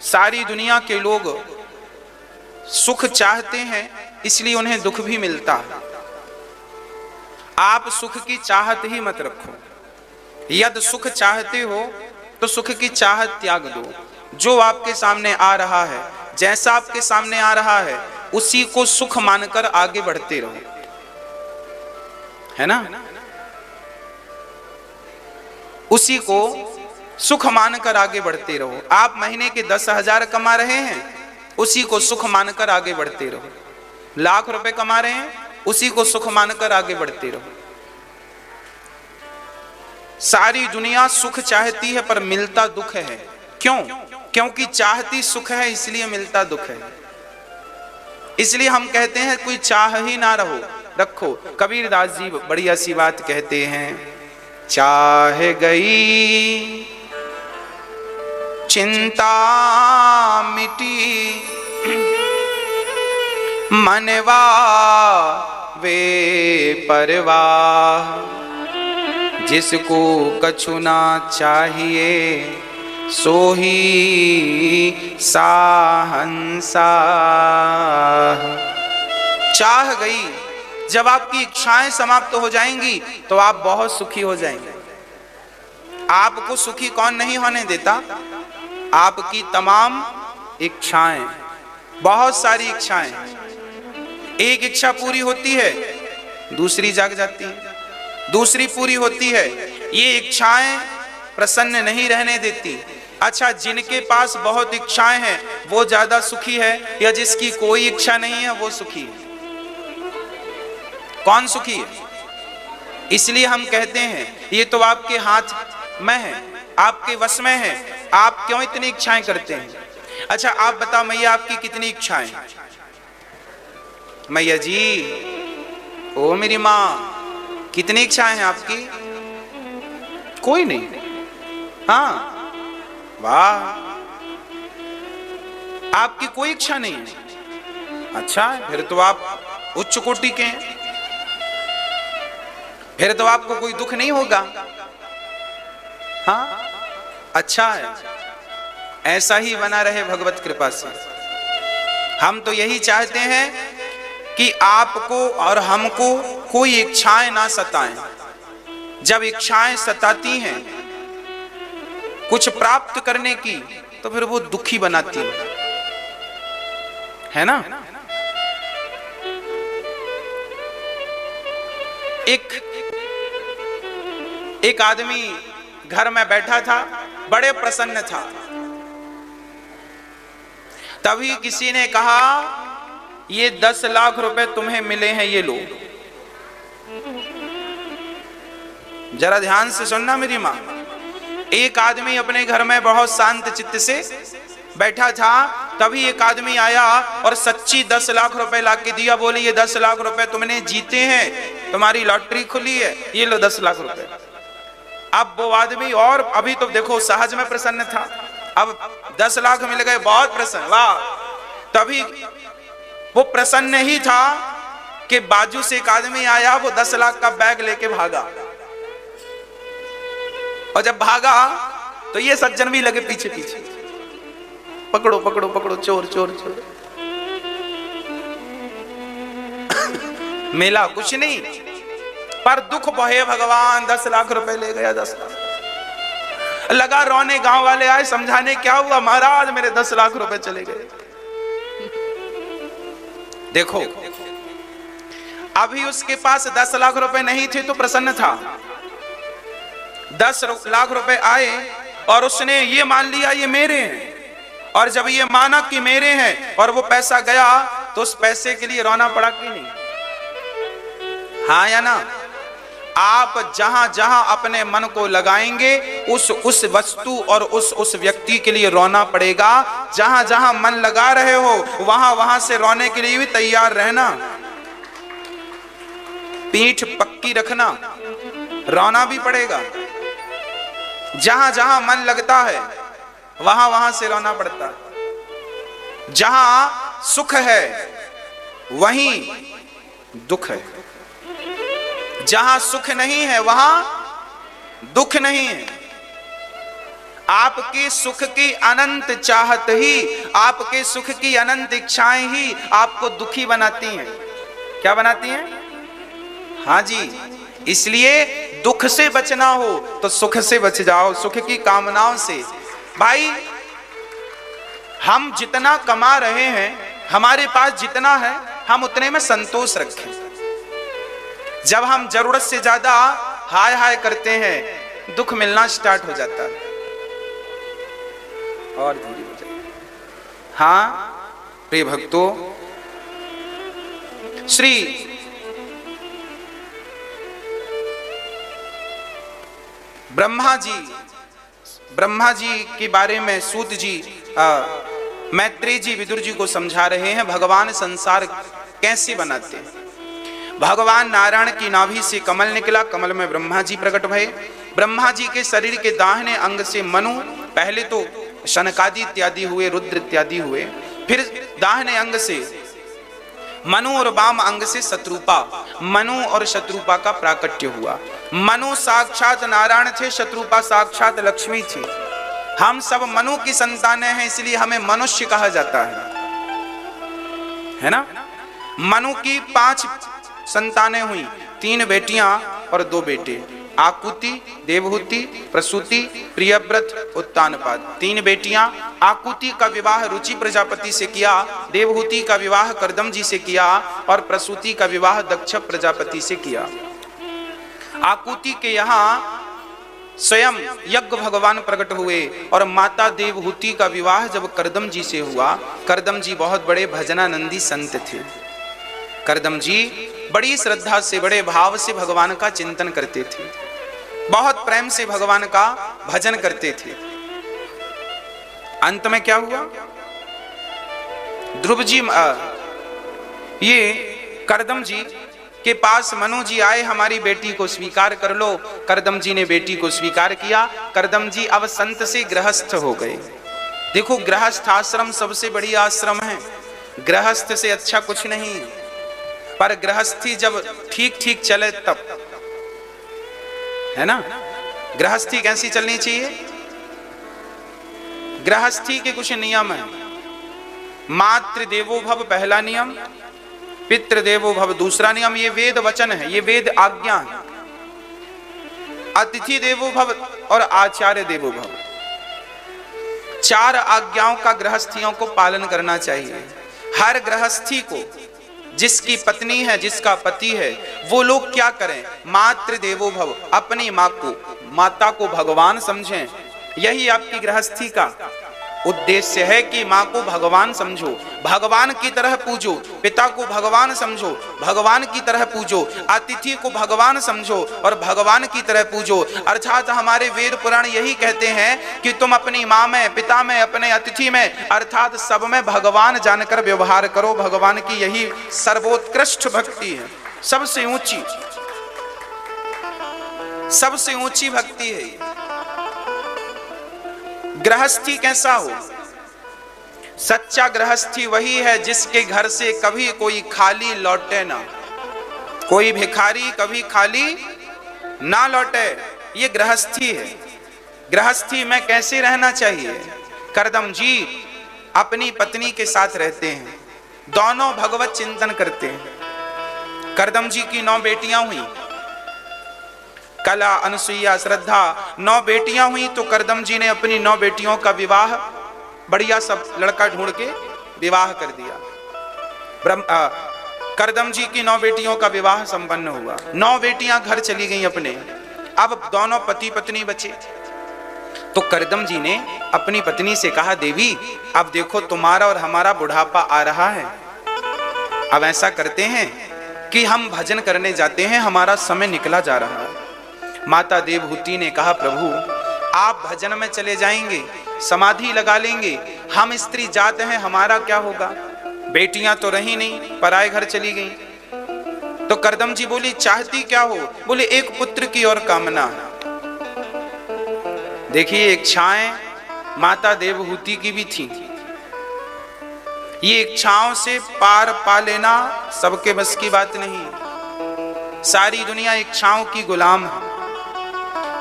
Speaker 1: सारी दुनिया के लोग सुख चाहते हैं, इसलिए उन्हें दुख भी मिलता है। आप सुख की चाहत ही मत रखो। यदि सुख चाहते हो तो सुख की चाहत त्याग दो। जो आपके सामने आ रहा है, जैसा आपके सामने आ रहा है, उसी को सुख मानकर आगे बढ़ते रहो, है ना? उसी को सुख मानकर आगे बढ़ते रहो। आप महीने के 10,000 कमा रहे हैं, उसी को सुख मानकर आगे बढ़ते रहो। लाख रुपए कमा रहे हैं, उसी को सुख मानकर आगे बढ़ते रहो। सारी दुनिया सुख चाहती है पर मिलता दुख है। क्यों? क्योंकि चाहती सुख है, इसलिए मिलता दुख है। इसलिए हम कहते हैं कोई चाह ही ना रखो। कबीरदास जी बड़ी ऐसी बात कहते हैं, चाह गई चिंता मिटी मनवा वे परवाह, जिसको कछु ना चाहिए सो ही साहंसा। चाह गई, जब आपकी इच्छाएं समाप्त हो जाएंगी तो आप बहुत सुखी हो जाएंगे। आपको सुखी कौन नहीं होने देता? आपकी तमाम इच्छाएं, बहुत सारी इच्छाएं। एक इच्छा पूरी होती है, दूसरी जाग जाती है, दूसरी पूरी होती है। ये इच्छाएं प्रसन्न नहीं रहने देती। अच्छा, जिनके पास बहुत इच्छाएं हैं वो ज्यादा सुखी है, या जिसकी कोई इच्छा नहीं है वो सुखी है? कौन सुखी है? इसलिए हम कहते हैं ये तो आपके हाथ में है, आपके वश में है। आप क्यों इतनी इच्छाएं करते हैं? अच्छा आप बताओ मैया, आपकी कितनी इच्छाएं? मैया जी, ओ मेरी माँ, कितनी इच्छाएं हैं आपकी? कोई नहीं। हाँ, वाह, आपकी कोई इच्छा नहीं है। अच्छा, फिर तो आप उच्च कोटि के हैं, फिर तो आपको कोई दुख नहीं होगा। हाँ, अच्छा है, ऐसा ही बना रहे भगवत कृपा से। हम तो यही चाहते हैं कि आपको और हमको कोई इच्छाएं ना सताएं। जब इच्छाएं सताती हैं कुछ प्राप्त करने की, तो फिर वो दुखी बनाती है ना? एक आदमी घर में बैठा था, बड़े प्रसन्न था। तभी किसी ने कहा, ये 10 लाख रुपए तुम्हें मिले हैं, ये लो। जरा ध्यान से सुनना मेरी माँ। एक आदमी अपने घर में बहुत शांत चित्त से बैठा था, तभी एक आदमी आया और सच्ची 10 लाख रुपए लाके दिया। बोले ये 10 लाख रुपए तुमने जीते हैं, तुम्हारी लॉटरी खुली है, ये लो 10 लाख रुपए। अब वो आदमी, और अभी तो देखो सहज में प्रसन्न था, अब 10 लाख मिल गए, बहुत प्रसन्न, वाह। तभी वो प्रसन्न ही था कि बाजू से एक आदमी आया, वो 10 लाख का बैग लेके भागा। और जब भागा तो ये सज्जन भी लगे पीछे पीछे, पकड़ो पकड़ो पकड़ो, चोर चोर चोर। मिला कुछ नहीं, पर दुख बहे भगवान, 10 लाख रुपए ले गया, 10 लाख। लगा रोने, गांव वाले आए समझाने, क्या हुआ महाराज, मेरे 10 लाख रुपए चले गए। देखो अभी उसके पास 10 लाख रुपए नहीं थे तो प्रसन्न था, 10 लाख रुपए आए और उसने ये मान लिया ये मेरे हैं। और जब ये माना कि मेरे हैं और वो पैसा गया तो उस पैसे के लिए रोना पड़ा कि नहीं? हाँ या ना? आप जहां जहां अपने मन को लगाएंगे उस वस्तु और उस व्यक्ति के लिए रोना पड़ेगा। जहां जहां मन लगा रहे हो वहां वहां से रोने के लिए भी तैयार रहना, पीठ पक्की रखना, रोना भी पड़ेगा। जहां जहां मन लगता है वहां वहां से रोना पड़ता है। जहां सुख है वहीं दुख है, जहां सुख नहीं है वहां दुख नहीं है। आपके सुख की अनंत चाहत ही, आपके सुख की अनंत इच्छाएं ही आपको दुखी बनाती हैं। क्या बनाती हैं? हाँ जी, इसलिए दुख से बचना हो तो सुख से बच जाओ, सुख की कामनाओं से। भाई हम जितना कमा रहे हैं, हमारे पास जितना है, हम उतने में संतोष रखें। जब हम जरूरत से ज्यादा हाय हाय करते हैं, दुख मिलना स्टार्ट हो जाता है और धीरे हो जाता है। हाँ प्रिय भक्तों, श्री ब्रह्मा जी के बारे में सूत जी मैत्रेय जी विदुर जी को समझा रहे हैं, भगवान संसार कैसे बनाते हैं। भगवान नारायण की नाभि से कमल निकला, कमल में ब्रह्मा जी प्रकट भये। ब्रह्मा जी के शरीर के दाहिने अंग से मनु, पहले तो शनकादि इत्यादि हुए, रुद्र इत्यादि हुए, फिर दाहिने अंग से मनु और वाम अंग से शत्रुपा, मनु और शत्रुपा का प्राकट्य हुआ। मनु साक्षात नारायण थे, शत्रुपा साक्षात लक्ष्मी थी। हम सब मनु की संतानें हैं, इसलिए हमें मनुष्य कहा जाता है ना। मनु की 5 संतानें हुई, 3 बेटियां और 2 बेटे, आकुति, देवहूति, प्रसूति, प्रियव्रत, उत्तानपाद। 3 बेटियां। आकुति का विवाह रुचि प्रजापति से किया, देवहूति का विवाह कर्दम जी से किया और प्रसूति का विवाह दक्ष प्रजापति से किया। आकुति के यहाँ स्वयं यज्ञ भगवान प्रकट हुए और माता देवहूति का विवाह जब कर्दम जी से हुआ। कर्दम जी बहुत बड़े भजनानंदी संत थे। कर्दम जी बड़ी श्रद्धा से, बड़े भाव से भगवान का चिंतन करते थे, बहुत प्रेम से भगवान का भजन करते थे। अंत में क्या हुआ? ध्रुव जी, ये कर्दम जी के पास मनु जी आए, हमारी बेटी को स्वीकार कर लो। कर्दम जी ने बेटी को स्वीकार किया। कर्दम जी अब संत से गृहस्थ हो गए। देखो, गृहस्थ आश्रम सबसे बड़ी आश्रम है, गृहस्थ से अच्छा कुछ नहीं। पर गृहस्थी जब ठीक ठीक चले तब, है ना। गृहस्थी कैसी चलनी चाहिए? गृहस्थी के कुछ नियम है। मातृ देवो भव पहला नियम, पितृ देवो भव दूसरा नियम। ये वेद वचन है, ये वेद आज्ञा है। अतिथि देवो भव और आचार्य देवो भव, 4 आज्ञाओं का गृहस्थियों को पालन करना चाहिए। हर गृहस्थी को, जिसकी पत्नी है, जिसका पति है, वो लोग क्या करें? मातृ देवो भव, अपनी माँ को, माता को भगवान समझें। यही आपकी गृहस्थी का उद्देश्य है कि माँ को भगवान समझो, भगवान की तरह पूजो, पिता को भगवान समझो, भगवान की तरह पूजो, अतिथि को भगवान समझो और भगवान की तरह पूजो। अर्थात हमारे वेद पुराण यही कहते हैं कि तुम अपनी माँ में, पिता में, अपने अतिथि में, अर्थात सब में भगवान जानकर व्यवहार करो। भगवान की यही सर्वोत्कृष्ट भक्ति है, सबसे ऊंची, सबसे ऊंची भक्ति है। गृहस्थी कैसा हो? सच्चा गृहस्थी वही है जिसके घर से कभी कोई खाली लौटे ना, कोई भिखारी कभी खाली ना लौटे। ये गृहस्थी है। गृहस्थी में कैसे रहना चाहिए? करदम जी अपनी पत्नी के साथ रहते हैं, दोनों भगवत चिंतन करते हैं। करदम जी की 9 बेटियां हुई, कला, अनुसुईया, श्रद्धा, 9 बेटियां हुई। तो करदम जी ने अपनी 9 बेटियों का विवाह बढ़िया सब लड़का ढूंढ के विवाह कर दिया। करदम जी की 9 बेटियों का विवाह संपन्न हुआ। 9 बेटियां घर चली गईं अपने, अब दोनों पति पत्नी बचे। तो करदम जी ने अपनी पत्नी से कहा, देवी अब देखो तुम्हारा और हमारा बुढ़ापा आ रहा है, अब ऐसा करते हैं कि हम भजन करने जाते हैं, हमारा समय निकला जा रहा है। माता देवहूति ने कहा, प्रभु आप भजन में चले जाएंगे, समाधि लगा लेंगे, हम स्त्री जात हैं, हमारा क्या होगा? बेटियां तो रही नहीं, पराए घर चली गईं। तो करदम जी बोली, चाहती क्या हो? बोले एक पुत्र की और कामना। देखिए इच्छाएं माता देवहूति की भी थी। ये इच्छाओं से पार पा लेना सबके बस की बात नहीं। सारी दुनिया इच्छाओं की गुलाम है।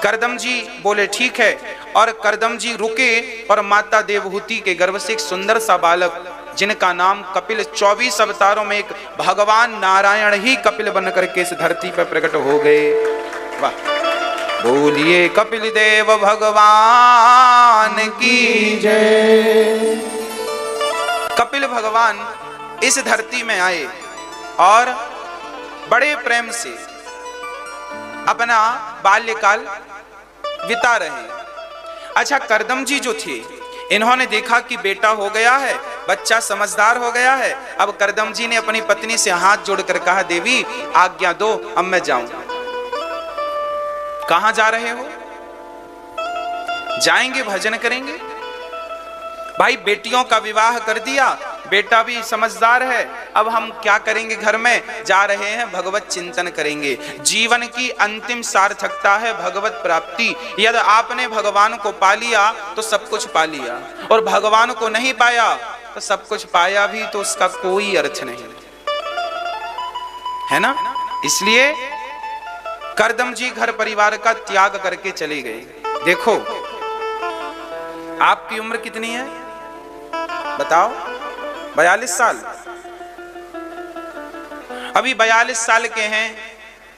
Speaker 1: करदम जी बोले ठीक है, और करदम जी रुके और माता देवहूति के गर्भ से एक सुंदर सा बालक जिनका नाम कपिल, 24 अवतारों में एक भगवान नारायण ही कपिल बन करके इस धरती पर प्रकट हो गए। वाह, बोलिए कपिल देव भगवान की जय। कपिल भगवान इस धरती में आए और बड़े प्रेम से अपना बाल्यकाल बिता रहे। अच्छा, करदम जी जो थे, इन्होंने देखा कि बेटा हो गया है, बच्चा समझदार हो गया है। अब करदम जी ने अपनी पत्नी से हाथ जोड़कर कहा, देवी आज्ञा दो, अब मैं जाऊंगा। कहां जा रहे हो? जाएंगे भजन करेंगे। भाई बेटियों का विवाह कर दिया, बेटा भी समझदार है, अब हम क्या करेंगे? घर में जा रहे हैं, भगवत चिंतन करेंगे। जीवन की अंतिम सार्थकता है भगवत प्राप्ति। यदि आपने भगवान को पा लिया तो सब कुछ पा लिया, और भगवान को नहीं पाया तो सब कुछ पाया भी तो उसका कोई अर्थ नहीं है ना। इसलिए करदम जी घर परिवार का त्याग करके चले गए। देखो आपकी उम्र कितनी है बताओ? 42 साल। अभी 42 साल के हैं,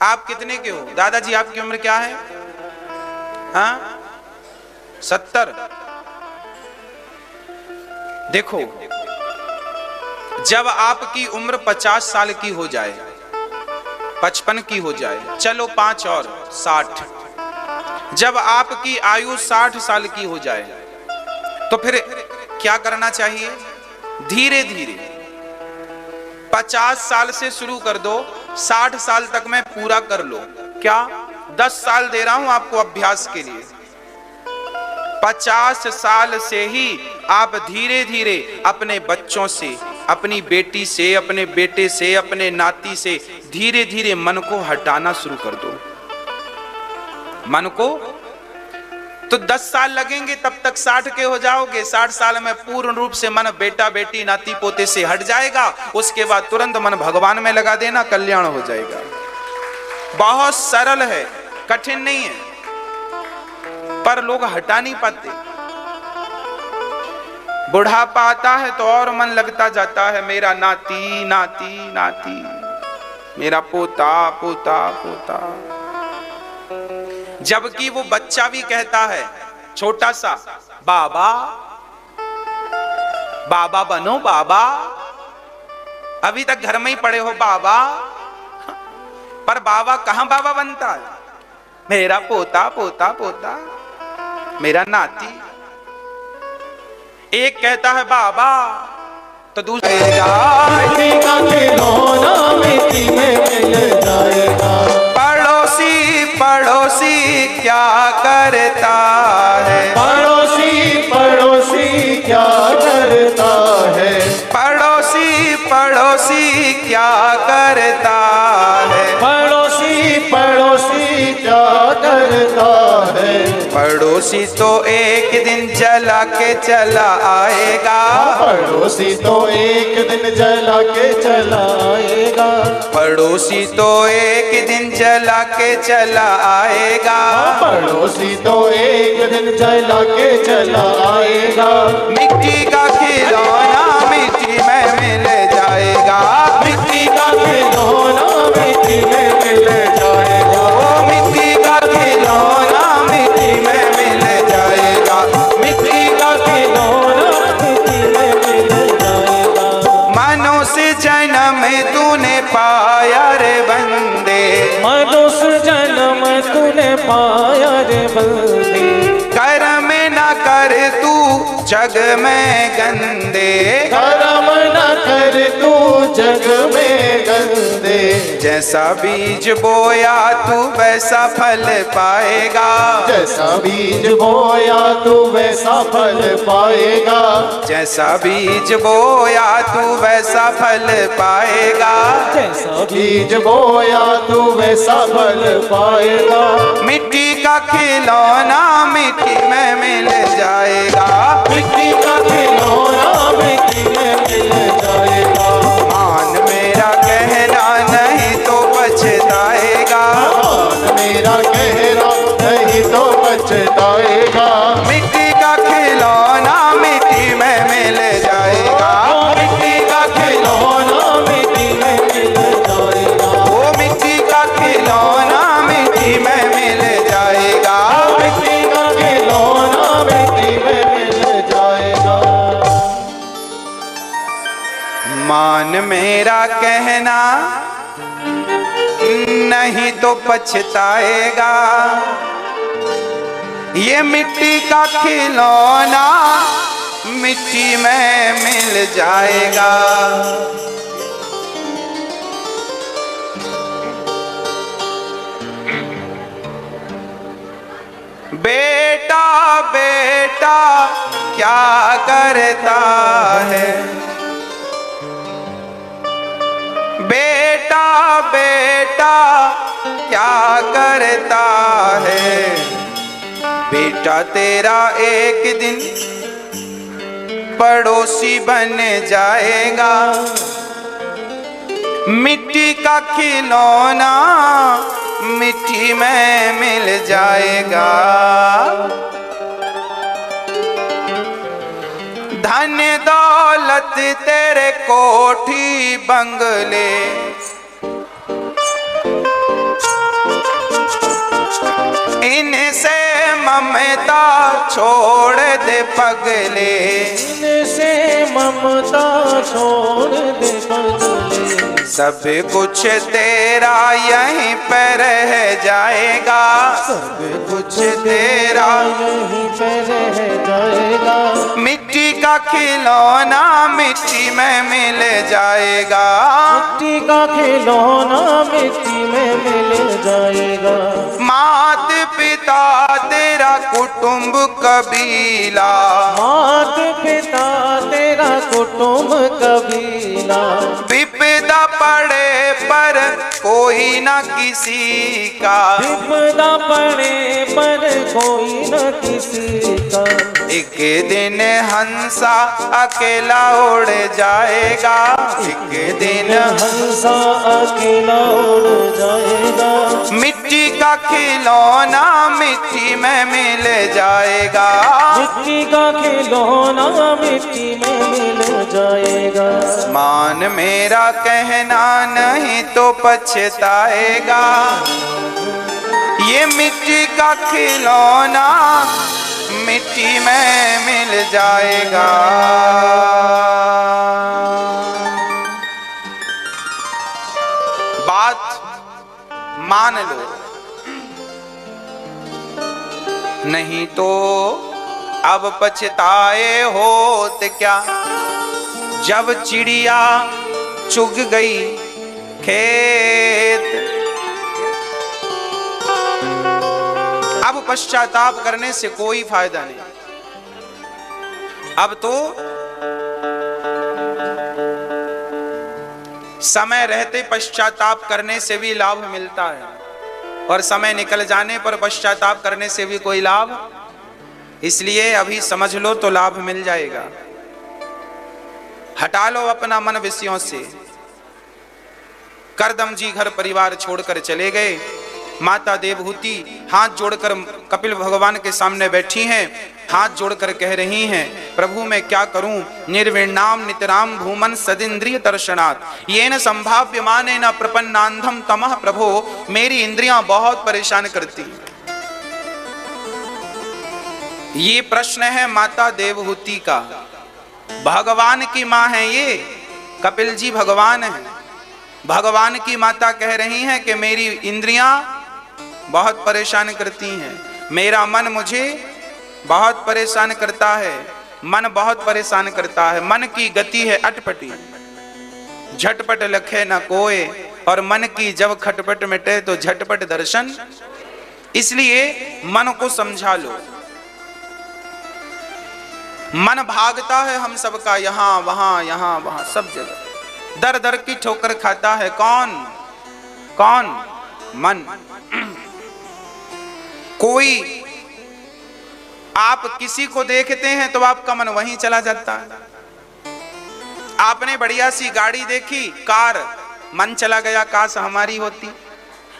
Speaker 1: आप कितने के हो? दादाजी आपकी उम्र क्या है? हाँ 70। देखो जब आपकी उम्र 50 साल की हो जाए, 55 की हो जाए, चलो 5 और 60, जब आपकी आयु 60 साल की हो जाए तो फिर क्या करना चाहिए? धीरे धीरे 50 साल से शुरू कर दो, 60 साल तक में पूरा कर लो। क्या 10 साल दे रहा हूं आपको अभ्यास के लिए। 50 साल से ही आप धीरे धीरे अपने बच्चों से, अपनी बेटी से, अपने बेटे से, अपने नाती से धीरे धीरे मन को हटाना शुरू कर दो। मन को तो 10 साल लगेंगे, तब तक 60 के हो जाओगे। 60 साल में पूर्ण रूप से मन बेटा बेटी नाती पोते से हट जाएगा। उसके बाद तुरंत मन भगवान में लगा देना, कल्याण हो जाएगा। बहुत सरल है, कठिन नहीं है, पर लोग हटा नहीं पाते। बुढ़ापा आता है तो और मन लगता जाता है, मेरा नाती नाती नाती, मेरा पोता पोता पोता। जबकि वो बच्चा भी कहता है छोटा सा, बाबा बाबा बनो बाबा। अभी तक घर में ही पड़े हो बाबा, पर बाबा कहां बाबा बनता है? मेरा पोता पोता पोता, मेरा नाती। एक कहता है बाबा तो दूसरा
Speaker 2: मिट्टी का खिलौना मिट्टी में मिल जाएगा।
Speaker 1: पड़ोसी पड़ोसी क्या करता है,
Speaker 2: पड़ोसी पड़ोसी क्या करता है,
Speaker 1: पड़ोसी पड़ोसी क्या करता है,
Speaker 2: पड़ोसी पड़ोसी क्या करता है।
Speaker 1: पड़ोसी तो एक दिन जला के चला आएगा,
Speaker 2: पड़ोसी तो एक दिन जला के चला आएगा,
Speaker 1: पड़ोसी तो एक दिन जला के चला आएगा,
Speaker 2: पड़ोसी तो एक दिन जला के चला आएगा।
Speaker 1: मिट्टी का खिलौना मिट्टी में मिल जाएगा,
Speaker 2: मिट्टी का खिलौना मिट्टी में मिल जाएगा।
Speaker 1: ओ मिट्टी का खिलौना मिट्टी में मिल जाएगा,
Speaker 2: मिट्टी का खिलौना मिट्टी में मिल जाएगा।
Speaker 1: मनुष्य जन्म तूने पाया रे बंदे,
Speaker 2: मनुष्य जन्म तूने पाया रे बंदे,
Speaker 1: कर्म न कर तू जग में गंदे,
Speaker 2: कर्म न कर तू जग में गंदे।
Speaker 1: जैसा बीज बोया तू वैसा फल पाएगा,
Speaker 2: जैसा बीज बोया तू वैसा फल पाएगा,
Speaker 1: जैसा बीज बोया तू वैसा फल पाएगा,
Speaker 2: जैसा बीज बोया तू वैसा फल पाएगा।
Speaker 1: मिट्टी का खिलौना मिट्टी में मिल जाएगा,
Speaker 2: मिट्टी का खिलौना मिट्टी में मिल जाएगा।
Speaker 1: मान मेरा कहना नहीं तो पछताएगा,
Speaker 2: मान मेरा कहना नहीं तो पछताएगा।
Speaker 1: मिट्टी का खिलौना मिट्टी में मिल जाएगा,
Speaker 2: मिट्टी का खिलौना मिट्टी में मिल जाएगा।
Speaker 1: वो मिट्टी का खिलौना मिट्टी में मिल जाएगा,
Speaker 2: मिट्टी का खिलौना मिट्टी में मिल जाएगा।
Speaker 1: मान मेरा कहना नहीं तो पछताएगा, ये मिट्टी का खिलौना मिट्टी में मिल जाएगा। बेटा बेटा क्या करता है, बेटा बेटा क्या करता है, बेटा तेरा एक दिन पड़ोसी बन जाएगा, मिट्टी का खिलौना मिट्टी में मिल जाएगा। धन दौलत तेरे कोठी बंगले, इनसे ममता छोड़ दे पगले,
Speaker 2: इनसे ममता छोड़ दे पगले।
Speaker 1: सब कुछ तेरा यहीं पर रह जाएगा, सब कुछ तेरा
Speaker 2: यहीं पे रह जाएगा।
Speaker 1: मिट्टी का खिलौना मिट्टी में मिल जाएगा,
Speaker 2: मिट्टी का खिलौना मिट्टी में मिल जाएगा।
Speaker 1: मात पिता तेरा कुटुंब कबीला,
Speaker 2: मात पिता तेरा कुटुंब कबीला,
Speaker 1: विपदा पड़े पर कोई न किसी का,
Speaker 2: विपदा पड़े पर कोई न किसी का।
Speaker 1: एक दिन हंसा अकेला उड़ जाएगा, एक दिन
Speaker 2: हंसा अकेला उड़ जाएगा।
Speaker 1: मिट्टी का खिलौना मिट्टी में मिल जाएगा,
Speaker 2: मिट्टी का खिलौना मिट्टी में मिल जाएगा।
Speaker 1: मान मेरा कहना नहीं तो पछताएगा, ये मिट्टी का खिलौना मिट्टी में मिल जाएगा। बात मान लो नहीं तो अब पछताए होत क्या, जब चिड़िया चुग गई खेत। अब पश्चाताप करने से कोई फायदा नहीं। अब तो समय रहते पश्चाताप करने से भी लाभ मिलता है, और समय निकल जाने पर पश्चाताप करने से भी कोई लाभ, इसलिए अभी समझ लो तो लाभ मिल जाएगा। हटा लो अपना मन विषयों से। करदम जी घर परिवार छोड़कर चले गए। माता देवहूति हाथ जोड़कर कपिल भगवान के सामने बैठी हैं, हाथ जोड़कर कह रही हैं, प्रभु मैं क्या करूं, निर्विणाम नितराम भूमन सदिंद्रिय दर्शनात् येन संभाव्यमानेन प्रपन्नांधम तमः प्रभो, मेरी इंद्रियां बहुत परेशान करती हैं। ये प्रश्न है माता देवहूति का। भगवान की मां है ये, कपिल जी भगवान है। भगवान की माता कह रही हैं कि मेरी इंद्रियां बहुत परेशान करती हैं, मेरा मन मुझे बहुत परेशान करता है, मन बहुत परेशान करता है। मन की गति है अटपटी, झटपट लखे न कोय, और मन की जब खटपट मिटे तो झटपट दर्शन। इसलिए मन को समझा लो। मन भागता है हम सबका, यहां वहां सब जगह, दर दर की ठोकर खाता है। कौन कौन? मन। कोई आप किसी को देखते हैं तो आपका मन वहीं चला जाता है। आपने बढ़िया सी गाड़ी देखी, कार, मन चला गया काश हमारी होती।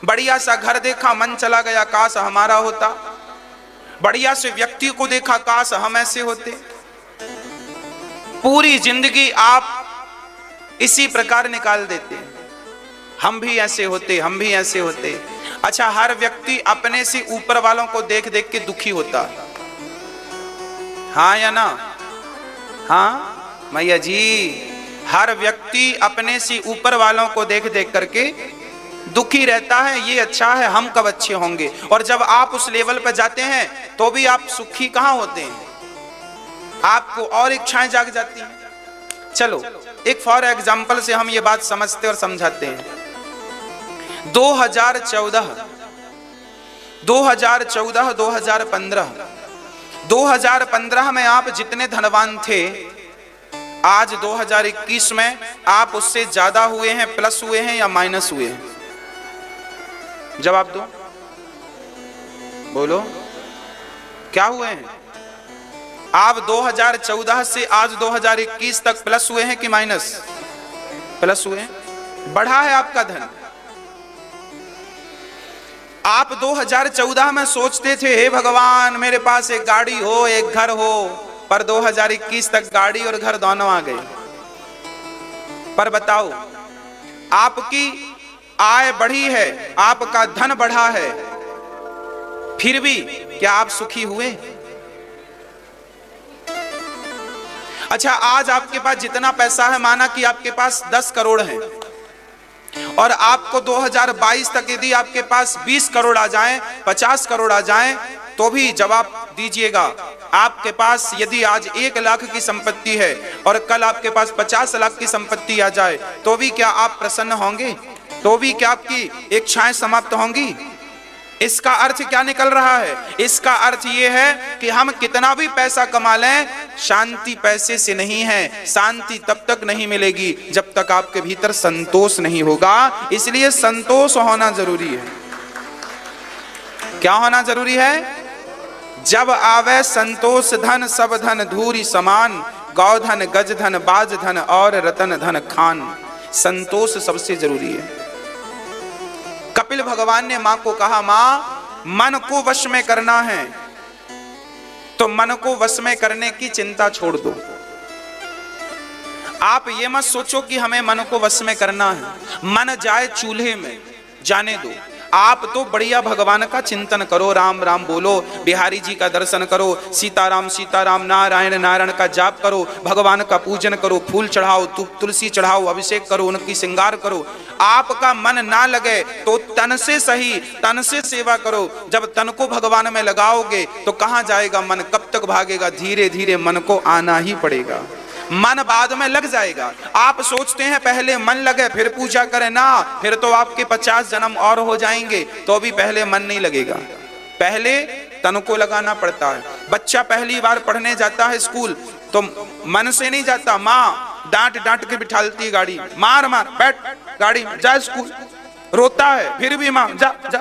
Speaker 1: बढ़िया सा घर देखा, मन चला गया काश हमारा होता। बढ़िया से व्यक्ति को देखा, काश हम ऐसे होते। पूरी जिंदगी आप इसी प्रकार निकाल देते हैं, हम भी ऐसे होते, हम भी ऐसे होते। अच्छा, हर व्यक्ति अपने से ऊपर वालों को देख देख के दुखी होता है, हाँ या ना? हाँ मैया जी, हर व्यक्ति अपने से ऊपर वालों को देख देख करके दुखी रहता है। ये अच्छा है, हम कब अच्छे होंगे? और जब आप उस लेवल पर जाते हैं तो भी आप सुखी कहां होते हैं? आपको और इच्छाएं जाग जाती हैं। चलो एक फॉर एग्जाम्पल से हम ये बात समझते और समझाते हैं। 2015 में आप जितने धनवान थे, आज 2021 में आप उससे ज्यादा हुए हैं, प्लस हुए हैं या माइनस हुए हैं? जवाब दो, बोलो, क्या हुए हैं? आप 2014 से आज 2021 तक प्लस हुए हैं कि माइनस? प्लस हुए हैं, बढ़ा है आपका धन। आप 2014 में सोचते थे, हे भगवान मेरे पास एक गाड़ी हो, एक घर हो, पर 2021 तक गाड़ी और घर दोनों आ गए। पर बताओ, आपकी आय बढ़ी है, आपका धन बढ़ा है, फिर भी क्या आप सुखी हुए? अच्छा, आज आपके पास जितना पैसा है, माना कि आपके पास 10 करोड़ है, और आपको 2022 तक यदि आपके पास 20 करोड़ आ जाएं, 50 करोड़ आ जाएं, तो भी जवाब दीजिएगा। आपके पास यदि आज 1 लाख की संपत्ति है और कल आपके पास 50 लाख की संपत्ति आ जाए, तो भी क्या आप प्रसन्न होंगे? तो भी क्या आपकी इच्छाएं समाप्त होंगी? इसका अर्थ क्या निकल रहा है? इसका अर्थ ये है कि हम कितना भी पैसा कमा लें, शांति पैसे से नहीं है। शांति तब तक नहीं मिलेगी जब तक आपके भीतर संतोष नहीं होगा। इसलिए संतोष होना जरूरी है। क्या होना जरूरी है? जब आवे संतोष धन, सब धन धूरी समान, गौधन गजधन बाजधन और रतन धन खान। संतोष सबसे जरूरी है। कपिल भगवान ने मां को कहा, मां मन को वश में करना है तो मन को वश में करने की चिंता छोड़ दो। आप ये मत सोचो कि हमें मन को वश में करना है। मन जाए चूल्हे में, जाने दो। आप तो बढ़िया भगवान का चिंतन करो, राम राम बोलो, बिहारी जी का दर्शन करो, सीताराम सीताराम, नारायण नारायण का जाप करो, भगवान का पूजन करो, फूल चढ़ाओ, तुलसी चढ़ाओ, अभिषेक करो, उनकी श्रृंगार करो। आपका मन ना लगे तो तन से सही, तन से सेवा करो। जब तन को भगवान में लगाओगे तो कहां जाएगा मन, कब तक भागेगा? धीरे धीरे मन को आना ही पड़ेगा, मन बाद में लग जाएगा। आप सोचते हैं पहले मन लगे फिर पूजा करें, ना, फिर तो आपके 50 जन्म और हो जाएंगे, तो भी पहले मन नहीं लगेगा। पहले तन को लगाना पड़ता है। बच्चा पहली बार पढ़ने जाता है स्कूल तो मन से नहीं जाता, माँ डांट डांट के बिठालती है गाड़ी, मार मार, बैठ गाड़ी में, जा स्कूल। रोता है फिर भी माँ जा जा,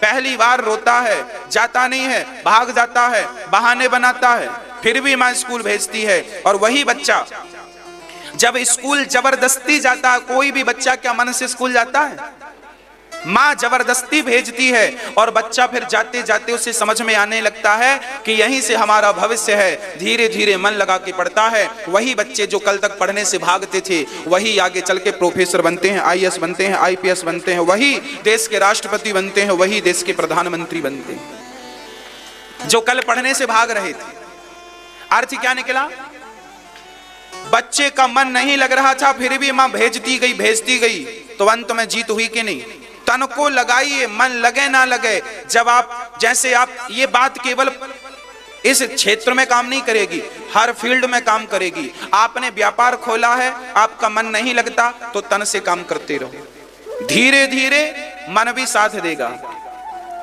Speaker 1: पहली बार रोता है, जाता नहीं है, भाग जाता है, बहाने बनाता है, फिर भी माँ स्कूल भेजती है। और वही बच्चा जब स्कूल जबरदस्ती जाता है, कोई भी बच्चा क्या मन से स्कूल जाता है? माँ जबरदस्ती भेजती है और बच्चा फिर जाते जाते उसे समझ में आने लगता है कि यहीं से हमारा भविष्य है। धीरे धीरे मन लगा के पढ़ता है। वही बच्चे जो कल तक पढ़ने से भागते थे वही आगे चल के प्रोफेसर बनते हैं, आईएएस बनते हैं, आईपीएस बनते हैं, वही देश के राष्ट्रपति बनते हैं, वही देश के प्रधानमंत्री बनते हैं, जो कल पढ़ने से भाग रहे थे। अर्थ क्या निकला? बच्चे का मन नहीं लग रहा था फिर भी मां भेजती गई, तो अंत में जीत हुई कि नहीं? तन को लगाइए, मन लगे ना लगे। जब आप, जैसे आप, ये बात केवल इस क्षेत्र में काम नहीं करेगी, हर फील्ड में काम करेगी। आपने व्यापार खोला है, आपका मन नहीं लगता तो तन से काम करते रहो, धीरे धीरे मन भी साथ देगा।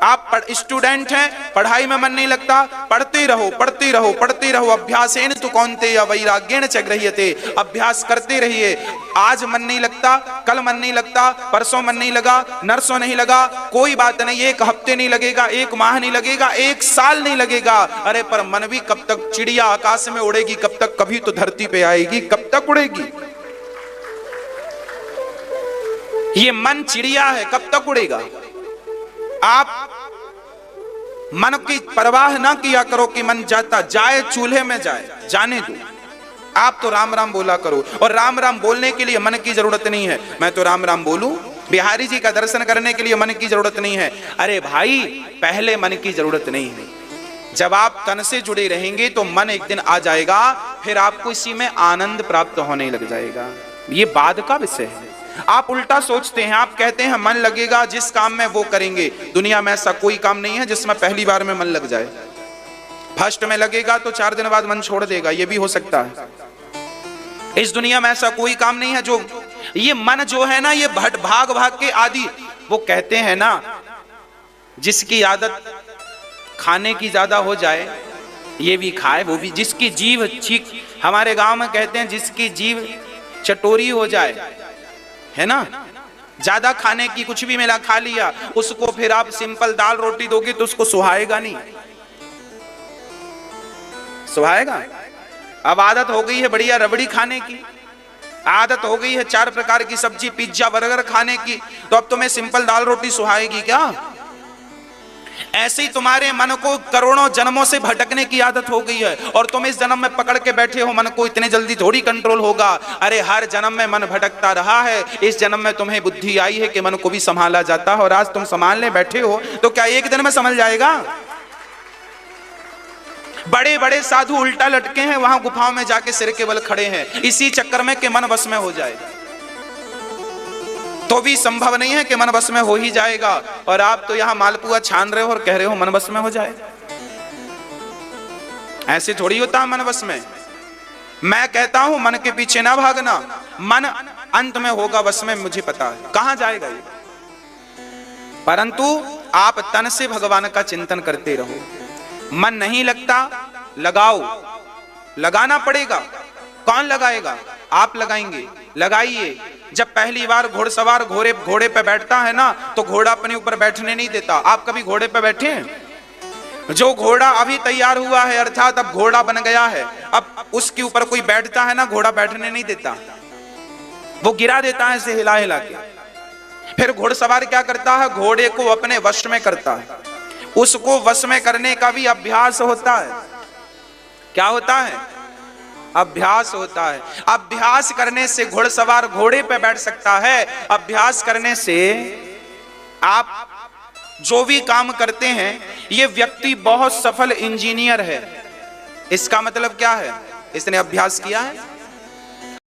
Speaker 1: आप स्टूडेंट हैं, पढ़ाई में मन नहीं लगता, पढ़ते रहो पढ़ते रहो पढ़ते रहो, अभ्यासेन तु कौन्तेय वैराग्येण च गृह्यते। अभ्यास करते रहिए। आज मन नहीं लगता, कल मन नहीं लगता, परसों मन नहीं लगा, नरसों नहीं लगा, कोई बात नहीं, एक हफ्ते नहीं लगेगा, एक माह नहीं लगेगा, एक साल नहीं लगेगा। अरे पर मन भी कब तक? चिड़िया आकाश में उड़ेगी कब तक? कभी तो धरती पे आएगी, कब तक उड़ेगी? ये मन चिड़िया है, कब तक उड़ेगा? आप मन की परवाह ना किया करो कि मन जाता जाए, चूल्हे में जाए, जाने दो। आप तो राम राम बोला करो, और राम राम बोलने के लिए मन की जरूरत नहीं है। मैं तो राम राम बोलूं, बिहारी जी का दर्शन करने के लिए मन की जरूरत नहीं है। अरे भाई, पहले मन की जरूरत नहीं है। जब आप तन से जुड़े रहेंगे तो मन एक दिन आ जाएगा, फिर आपको इसी में आनंद प्राप्त होने लग जाएगा। ये बाद का विषय है। आप उल्टा सोचते हैं, आप कहते हैं मन लगेगा जिस काम में वो करेंगे। दुनिया में ऐसा कोई काम नहीं है जिसमें पहली बार में मन लग जाए। फर्स्ट में लगेगा तो 4 दिन बाद मन छोड़ देगा, ये भी हो सकता है। इस दुनिया में ऐसा कोई काम नहीं है जो, ये मन जो है ना, ये भाग भाग के आदि, वो कहते हैं ना, जिसकी आदत खाने की ज्यादा हो जाए ये भी खाए, वो भी, जिसकी जीभ ठीक, हमारे गांव में कहते हैं जिसकी जीभ चटोरी हो जाए, है ना, ज्यादा खाने की, कुछ भी मिला खा लिया, उसको फिर आप सिंपल दाल रोटी दोगे तो उसको सुहाएगा नहीं, सुहाएगा? अब आदत हो गई है बढ़िया रबड़ी खाने की, आदत हो गई है 4 प्रकार की सब्जी, पिज्जा, बर्गर खाने की, तो अब तुम्हें सिंपल दाल रोटी सुहाएगी क्या? ऐसे ही तुम्हारे मन को करोड़ों जन्मों से भटकने की आदत हो गई है, और तुम इस जन्म में पकड़ के बैठे हो मन को, इतने जल्दी थोड़ी कंट्रोल होगा। अरे हर जन्म में मन भटकता रहा है, इस जन्म में तुम्हें बुद्धि आई है कि मन को भी संभाला जाता है, और आज तुम संभालने बैठे हो तो क्या एक दिन में संभल जाएगा? बड़े बड़े साधु उल्टा लटके हैं, वहां गुफाओं में जाके सिर के बल खड़े हैं, इसी चक्कर में कि मन बस में हो जाए, तो भी संभव नहीं है कि मन बस में हो ही जाएगा। और आप तो यहां मालपुआ छान रहे हो और कह रहे हो मन बस में हो जाए। ऐसे थोड़ी होता है मन बस में। मैं कहता हूं मन के पीछे ना भागना, मन अंत में होगा बस में, मुझे पता है कहां जाएगा ये। परंतु आप तन से भगवान का चिंतन करते रहो। मन नहीं लगता, लगाओ, लगाना पड़ेगा। कौन लगाएगा? आप लगाएंगे। लगाइए। जब पहली बार घुड़सवार घोड़े पे बैठता है ना, तो घोड़ा अपने ऊपर बैठने नहीं देता। आप कभी घोड़े पे बैठे हैं? जो घोड़ा अभी तैयार हुआ है, अर्थात अब घोड़ा बन गया है, अब उसके ऊपर कोई बैठता है ना, घोड़ा बैठने नहीं देता, वो गिरा देता है ऐसे हिला हिला के। फिर घुड़सवार क्या करता है? घोड़े को अपने वश में करता है। उसको वश में करने का भी अभ्यास होता है। क्या होता है? अभ्यास होता है। अभ्यास करने से घुड़सवार घोड़े पे बैठ सकता है। अभ्यास करने से आप जो भी काम करते हैं ये व्यक्ति बहुत सफल इंजीनियर है, इसका मतलब क्या है? इसने अभ्यास किया है,